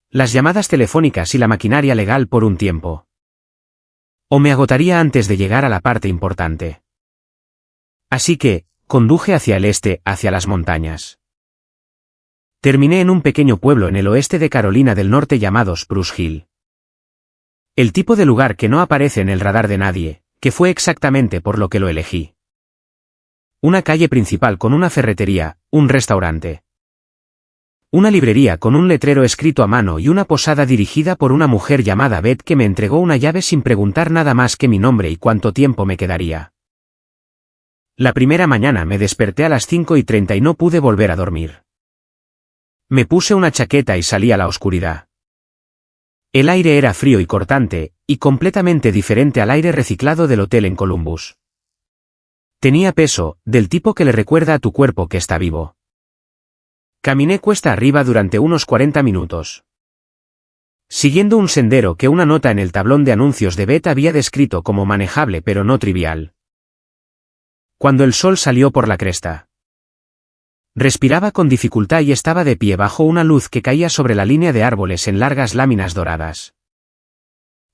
Las llamadas telefónicas y la maquinaria legal por un tiempo. O me agotaría antes de llegar a la parte importante. Así que, conduje hacia el este, hacia las montañas. Terminé en un pequeño pueblo en el oeste de Carolina del Norte llamado Spruce Hill. El tipo de lugar que no aparece en el radar de nadie, que fue exactamente por lo que lo elegí. Una calle principal con una ferretería, un restaurante. Una librería con un letrero escrito a mano y una posada dirigida por una mujer llamada Beth que me entregó una llave sin preguntar nada más que mi nombre y cuánto tiempo me quedaría. La primera mañana me desperté a las 5:30 y no pude volver a dormir. Me puse una chaqueta y salí a la oscuridad. El aire era frío y cortante, y completamente diferente al aire reciclado del hotel en Columbus. Tenía peso, del tipo que le recuerda a tu cuerpo que está vivo. Caminé cuesta arriba durante unos 40 minutos. Siguiendo un sendero que una nota en el tablón de anuncios de Beth había descrito como manejable pero no trivial. Cuando el sol salió por la cresta. Respiraba con dificultad y estaba de pie bajo una luz que caía sobre la línea de árboles en largas láminas doradas.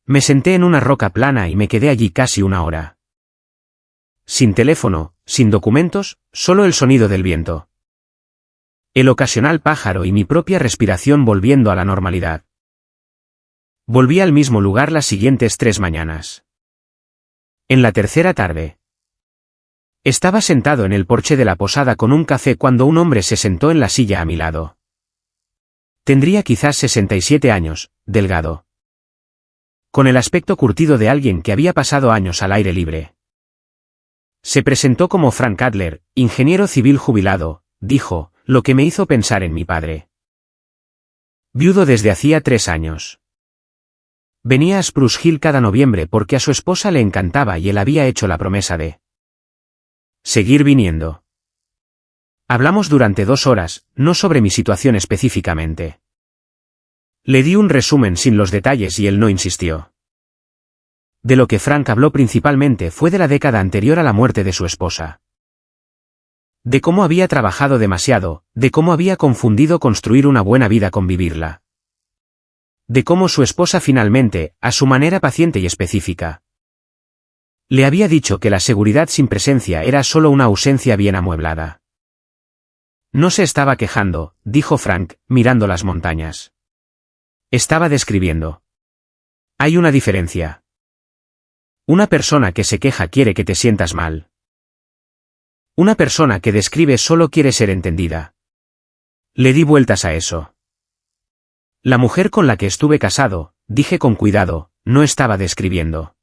Me senté en una roca plana y me quedé allí casi una hora. Sin teléfono, sin documentos, solo el sonido del viento. El ocasional pájaro y mi propia respiración volviendo a la normalidad. Volví al mismo lugar las siguientes 3 mañanas. En la tercera tarde. Estaba sentado en el porche de la posada con un café cuando un hombre se sentó en la silla a mi lado. Tendría quizás 67 años, delgado. Con el aspecto curtido de alguien que había pasado años al aire libre. Se presentó como Frank Adler, ingeniero civil jubilado, dijo, lo que me hizo pensar en mi padre. Viudo desde hacía 3 años. Venía a Spruce Hill cada noviembre porque a su esposa le encantaba y él había hecho la promesa de seguir viniendo. Hablamos durante 2 horas, no sobre mi situación específicamente. Le di un resumen sin los detalles y él no insistió. De lo que Frank habló principalmente fue de la década anterior a la muerte de su esposa. De cómo había trabajado demasiado, de cómo había confundido construir una buena vida con vivirla. De cómo su esposa finalmente, a su manera paciente y específica, le había dicho que la seguridad sin presencia era solo una ausencia bien amueblada. No se estaba quejando, dijo Frank, mirando las montañas. Estaba describiendo. Hay una diferencia. Una persona que se queja quiere que te sientas mal. Una persona que describe solo quiere ser entendida. Le di vueltas a eso. La mujer con la que estuve casado, dije con cuidado, no estaba describiendo.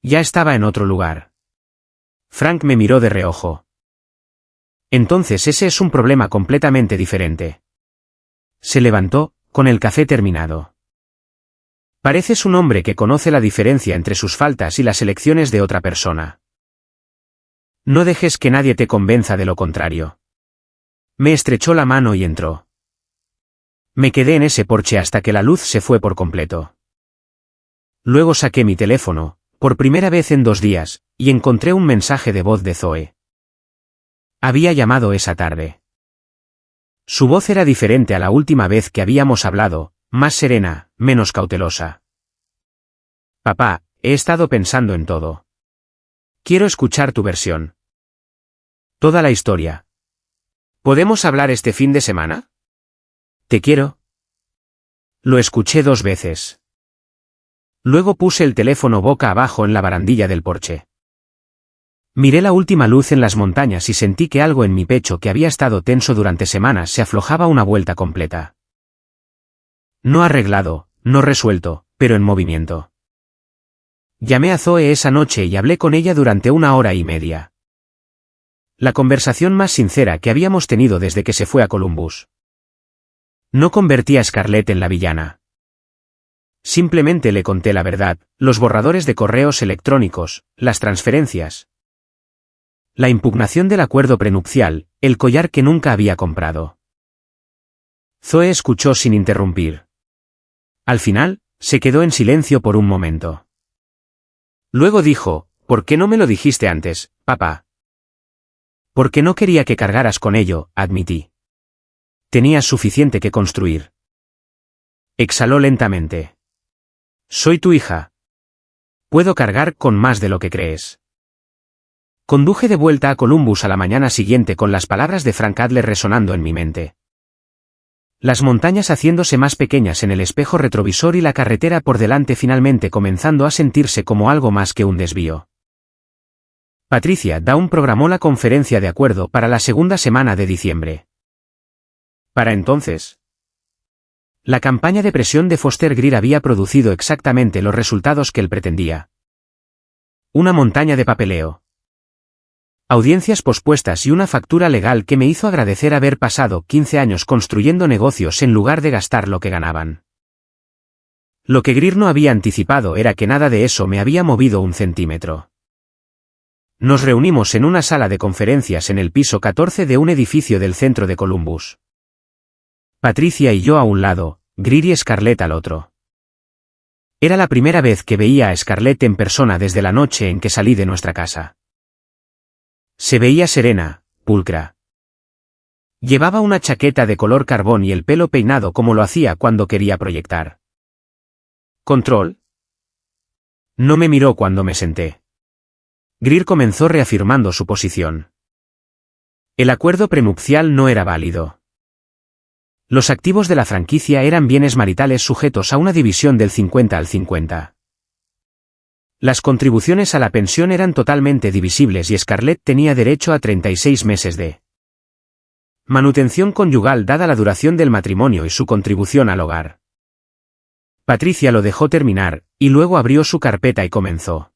Ya estaba en otro lugar. Frank me miró de reojo. Entonces ese es un problema completamente diferente. Se levantó, con el café terminado. Pareces un hombre que conoce la diferencia entre sus faltas y las elecciones de otra persona. No dejes que nadie te convenza de lo contrario. Me estrechó la mano y entró. Me quedé en ese porche hasta que la luz se fue por completo. Luego saqué mi teléfono, por primera vez en 2 días, y encontré un mensaje de voz de Zoe. Había llamado esa tarde. Su voz era diferente a la última vez que habíamos hablado, más serena, menos cautelosa. Papá, he estado pensando en todo. Quiero escuchar tu versión. Toda la historia. ¿Podemos hablar este fin de semana? Te quiero. Lo escuché 2 veces. Luego puse el teléfono boca abajo en la barandilla del porche. Miré la última luz en las montañas y sentí que algo en mi pecho que había estado tenso durante semanas se aflojaba una vuelta completa. No arreglado, no resuelto, pero en movimiento. Llamé a Zoe esa noche y hablé con ella durante 1 hora y media. La conversación más sincera que habíamos tenido desde que se fue a Columbus. No convertí a Scarlett en la villana. Simplemente le conté la verdad, los borradores de correos electrónicos, las transferencias. La impugnación del acuerdo prenupcial, el collar que nunca había comprado. Zoe escuchó sin interrumpir. Al final, se quedó en silencio por un momento. Luego dijo, ¿por qué no me lo dijiste antes, papá? Porque no quería que cargaras con ello, admití. Tenías suficiente que construir. Exhaló lentamente. Soy tu hija. Puedo cargar con más de lo que crees. Conduje de vuelta a Columbus a la mañana siguiente con las palabras de Frank Adler resonando en mi mente. Las montañas haciéndose más pequeñas en el espejo retrovisor y la carretera por delante finalmente comenzando a sentirse como algo más que un desvío. Patricia Dawn programó la conferencia de acuerdo para la segunda semana de diciembre. Para entonces, la campaña de presión de Foster Greer había producido exactamente los resultados que él pretendía. Una montaña de papeleo. Audiencias pospuestas y una factura legal que me hizo agradecer haber pasado 15 años construyendo negocios en lugar de gastar lo que ganaban. Lo que Greer no había anticipado era que nada de eso me había movido un centímetro. Nos reunimos en una sala de conferencias en el piso 14 de un edificio del centro de Columbus. Patricia y yo a un lado, Greer y Scarlett al otro. Era la primera vez que veía a Scarlett en persona desde la noche en que salí de nuestra casa. Se veía serena, pulcra. Llevaba una chaqueta de color carbón y el pelo peinado como lo hacía cuando quería proyectar. ¿Control? No me miró cuando me senté. Greer comenzó reafirmando su posición. El acuerdo prenupcial no era válido. Los activos de la franquicia eran bienes maritales sujetos a una división del 50-50. Las contribuciones a la pensión eran totalmente divisibles y Scarlett tenía derecho a 36 meses de manutención conyugal dada la duración del matrimonio y su contribución al hogar. Patricia lo dejó terminar, y luego abrió su carpeta y comenzó.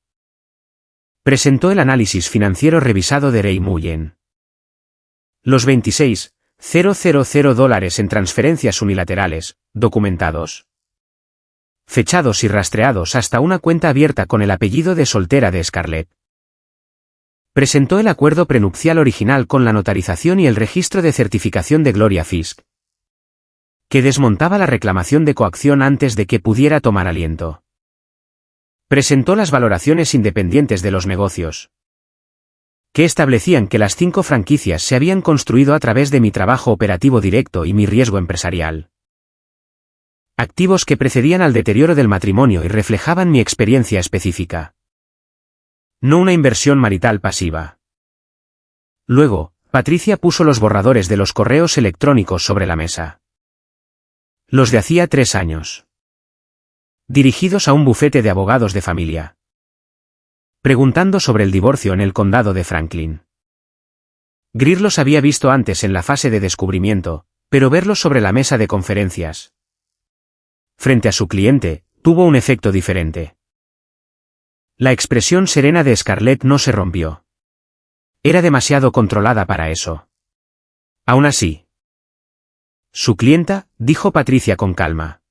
Presentó el análisis financiero revisado de Ray Mullen. Los $26,000 en transferencias unilaterales, documentados, fechados y rastreados hasta una cuenta abierta con el apellido de soltera de Scarlett. Presentó el acuerdo prenupcial original con la notarización y el registro de certificación de Gloria Fisk, que desmontaba la reclamación de coacción antes de que pudiera tomar aliento. Presentó las valoraciones independientes de los negocios, que establecían que las 5 franquicias se habían construido a través de mi trabajo operativo directo y mi riesgo empresarial. Activos que precedían al deterioro del matrimonio y reflejaban mi experiencia específica. No una inversión marital pasiva. Luego, Patricia puso los borradores de los correos electrónicos sobre la mesa. Los de hacía 3 años. Dirigidos a un bufete de abogados de familia. Preguntando sobre el divorcio en el condado de Franklin. Greer los había visto antes en la fase de descubrimiento, pero verlos sobre la mesa de conferencias, frente a su cliente, tuvo un efecto diferente. La expresión serena de Scarlett no se rompió. Era demasiado controlada para eso. Aún así. Su clienta, dijo Patricia con calma.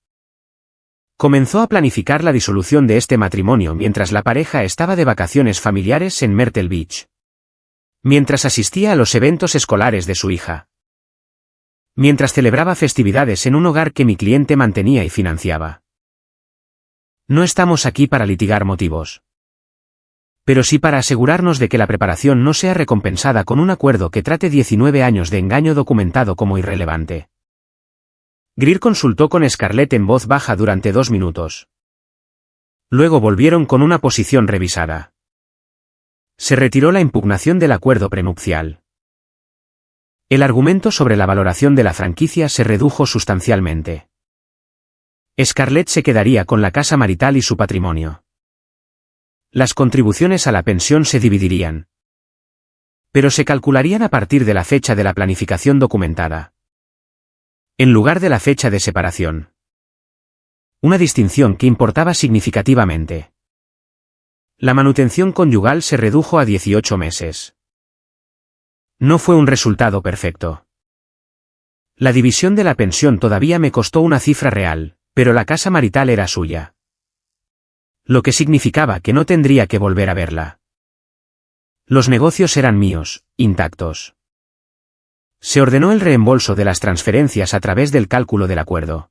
Comenzó a planificar la disolución de este matrimonio mientras la pareja estaba de vacaciones familiares en Myrtle Beach. Mientras asistía a los eventos escolares de su hija. Mientras celebraba festividades en un hogar que mi cliente mantenía y financiaba. No estamos aquí para litigar motivos. Pero sí para asegurarnos de que la preparación no sea recompensada con un acuerdo que trate 19 años de engaño documentado como irrelevante. Greer consultó con Scarlett en voz baja durante 2 minutos. Luego volvieron con una posición revisada. Se retiró la impugnación del acuerdo prenupcial. El argumento sobre la valoración de la franquicia se redujo sustancialmente. Scarlett se quedaría con la casa marital y su patrimonio. Las contribuciones a la pensión se dividirían. Pero se calcularían a partir de la fecha de la planificación documentada, en lugar de la fecha de separación. Una distinción que importaba significativamente. La manutención conyugal se redujo a 18 meses. No fue un resultado perfecto. La división de la pensión todavía me costó una cifra real, pero la casa marital era suya. Lo que significaba que no tendría que volver a verla. Los negocios eran míos, intactos. Se ordenó el reembolso de las transferencias a través del cálculo del acuerdo.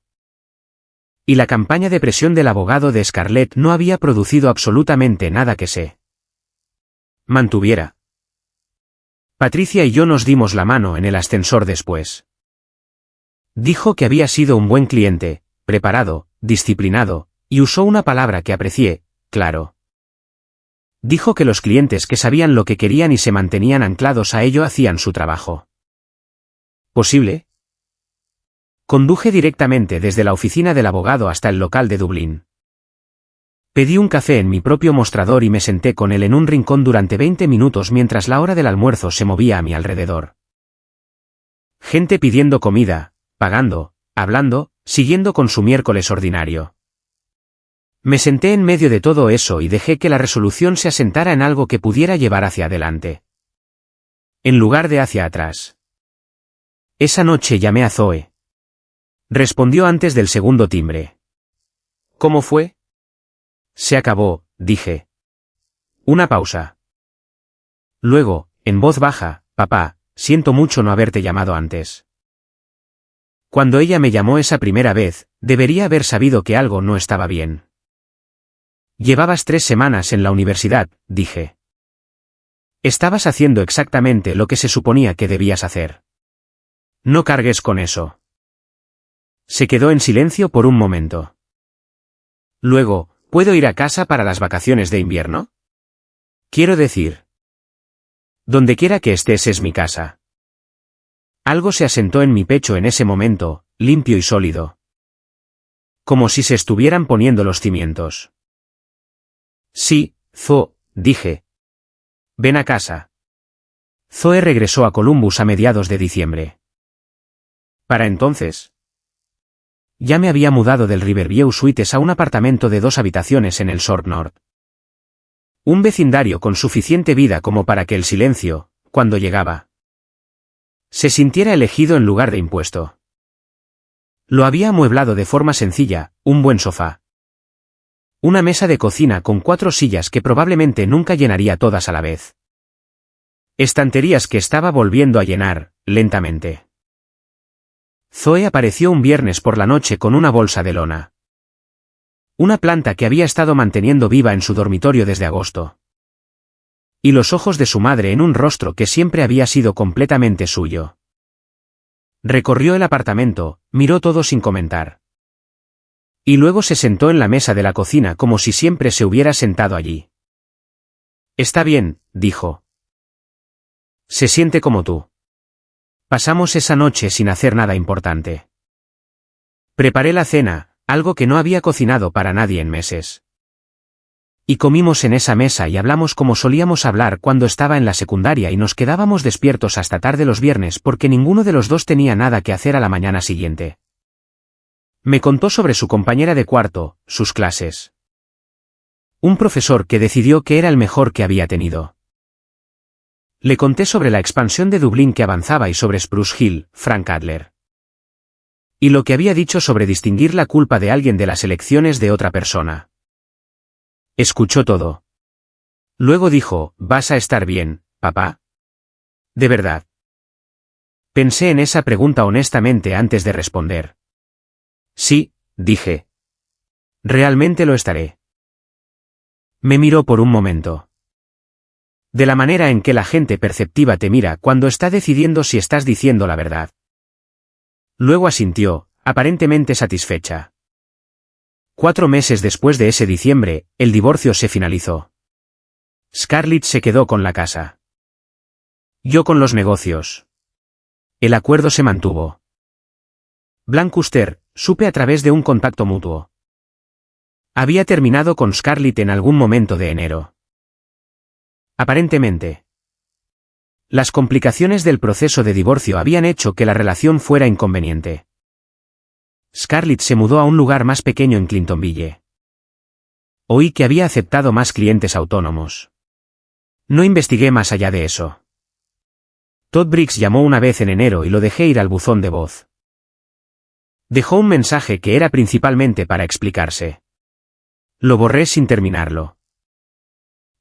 Y la campaña de presión del abogado de Scarlett no había producido absolutamente nada que se mantuviera. Patricia y yo nos dimos la mano en el ascensor después. Dijo que había sido un buen cliente, preparado, disciplinado, y usó una palabra que aprecié, claro. Dijo que los clientes que sabían lo que querían y se mantenían anclados a ello hacían su trabajo. ¿Posible? Conduje directamente desde la oficina del abogado hasta el local de Dublín. Pedí un café en mi propio mostrador y me senté con él en un rincón durante 20 minutos mientras la hora del almuerzo se movía a mi alrededor. Gente pidiendo comida, pagando, hablando, siguiendo con su miércoles ordinario. Me senté en medio de todo eso y dejé que la resolución se asentara en algo que pudiera llevar hacia adelante, en lugar de hacia atrás. Esa noche llamé a Zoe. Respondió antes del segundo timbre. ¿Cómo fue? Se acabó, dije. Una pausa. Luego, en voz baja, papá, siento mucho no haberte llamado antes. Cuando ella me llamó esa primera vez, debería haber sabido que algo no estaba bien. Llevabas 3 semanas en la universidad, dije. Estabas haciendo exactamente lo que se suponía que debías hacer. No cargues con eso. Se quedó en silencio por un momento. Luego, ¿puedo ir a casa para las vacaciones de invierno? Quiero decir. Dondequiera que estés es mi casa. Algo se asentó en mi pecho en ese momento, limpio y sólido. Como si se estuvieran poniendo los cimientos. Sí, Zoe, dije. Ven a casa. Zoe regresó a Columbus a mediados de diciembre. Para entonces. Ya me había mudado del Riverview Suites a un apartamento de 2 habitaciones en el Shore North. Un vecindario con suficiente vida como para que el silencio, cuando llegaba, se sintiera elegido en lugar de impuesto. Lo había amueblado de forma sencilla, un buen sofá. Una mesa de cocina con 4 sillas que probablemente nunca llenaría todas a la vez. Estanterías que estaba volviendo a llenar, lentamente. Zoe apareció un viernes por la noche con una bolsa de lona. Una planta que había estado manteniendo viva en su dormitorio desde agosto. Y los ojos de su madre en un rostro que siempre había sido completamente suyo. Recorrió el apartamento, miró todo sin comentar. Y luego se sentó en la mesa de la cocina como si siempre se hubiera sentado allí. Está bien, dijo. Se siente como tú. Pasamos esa noche sin hacer nada importante. Preparé la cena, algo que no había cocinado para nadie en meses. Y comimos en esa mesa y hablamos como solíamos hablar cuando estaba en la secundaria y nos quedábamos despiertos hasta tarde los viernes porque ninguno de los dos tenía nada que hacer a la mañana siguiente. Me contó sobre su compañera de cuarto, sus clases. Un profesor que decidió que era el mejor que había tenido. Le conté sobre la expansión de Dublín que avanzaba y sobre Spruce Hill, Frank Adler. Y lo que había dicho sobre distinguir la culpa de alguien de las elecciones de otra persona. Escuchó todo. Luego dijo, ¿vas a estar bien, papá? ¿De verdad? Pensé en esa pregunta honestamente antes de responder. Sí, dije. Realmente lo estaré. Me miró por un momento. De la manera en que la gente perceptiva te mira cuando está decidiendo si estás diciendo la verdad. Luego asintió, aparentemente satisfecha. 4 meses después de ese diciembre, el divorcio se finalizó. Scarlett se quedó con la casa. Yo con los negocios. El acuerdo se mantuvo. Blancuster, supe a través de un contacto mutuo. Había terminado con Scarlett en algún momento de enero. Aparentemente. Las complicaciones del proceso de divorcio habían hecho que la relación fuera inconveniente. Scarlett se mudó a un lugar más pequeño en Clintonville. Oí que había aceptado más clientes autónomos. No investigué más allá de eso. Todd Briggs llamó una vez en enero y lo dejé ir al buzón de voz. Dejó un mensaje que era principalmente para explicarse. Lo borré sin terminarlo.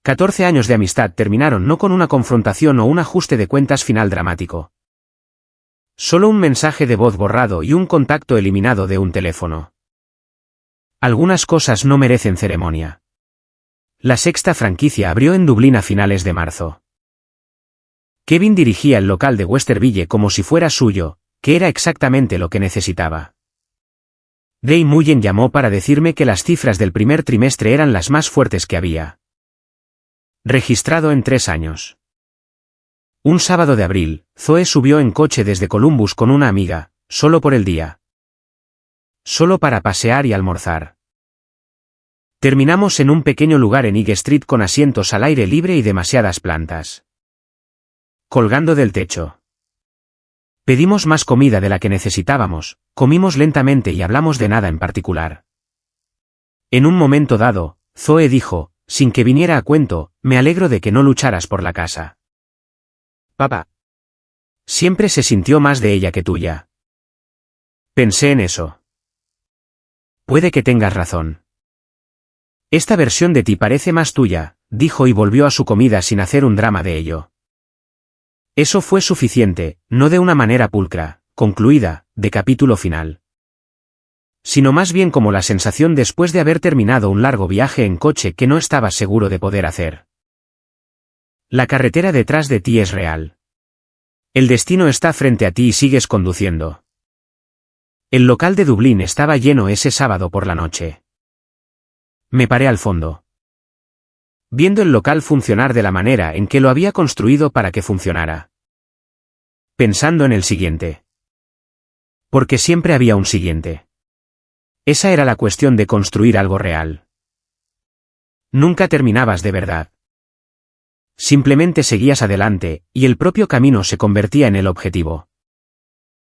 14 años de amistad terminaron no con una confrontación o un ajuste de cuentas final dramático. Solo un mensaje de voz borrado y un contacto eliminado de un teléfono. Algunas cosas no merecen ceremonia. La 6ª franquicia abrió en Dublín a finales de marzo. Kevin dirigía el local de Westerville como si fuera suyo, que era exactamente lo que necesitaba. Dave Mullen llamó para decirme que las cifras del primer trimestre eran las más fuertes que había registrado en 3 años. Un sábado de abril, Zoe subió en coche desde Columbus con una amiga, solo por el día. Solo para pasear y almorzar. Terminamos en un pequeño lugar en High Street con asientos al aire libre y demasiadas plantas colgando del techo. Pedimos más comida de la que necesitábamos, comimos lentamente y hablamos de nada en particular. En un momento dado, Zoe dijo, sin que viniera a cuento, me alegro de que no lucharas por la casa. Papá. Siempre se sintió más de ella que tuya. Pensé en eso. Puede que tengas razón. Esta versión de ti parece más tuya, dijo y volvió a su comida sin hacer un drama de ello. Eso fue suficiente, no de una manera pulcra, concluida, de capítulo final, sino más bien como la sensación después de haber terminado un largo viaje en coche que no estabas seguro de poder hacer. La carretera detrás de ti es real. El destino está frente a ti y sigues conduciendo. El local de Dublín estaba lleno ese sábado por la noche. Me paré al fondo, viendo el local funcionar de la manera en que lo había construido para que funcionara. Pensando en el siguiente. Porque siempre había un siguiente. Esa era la cuestión de construir algo real. Nunca terminabas de verdad. Simplemente seguías adelante, y el propio camino se convertía en el objetivo.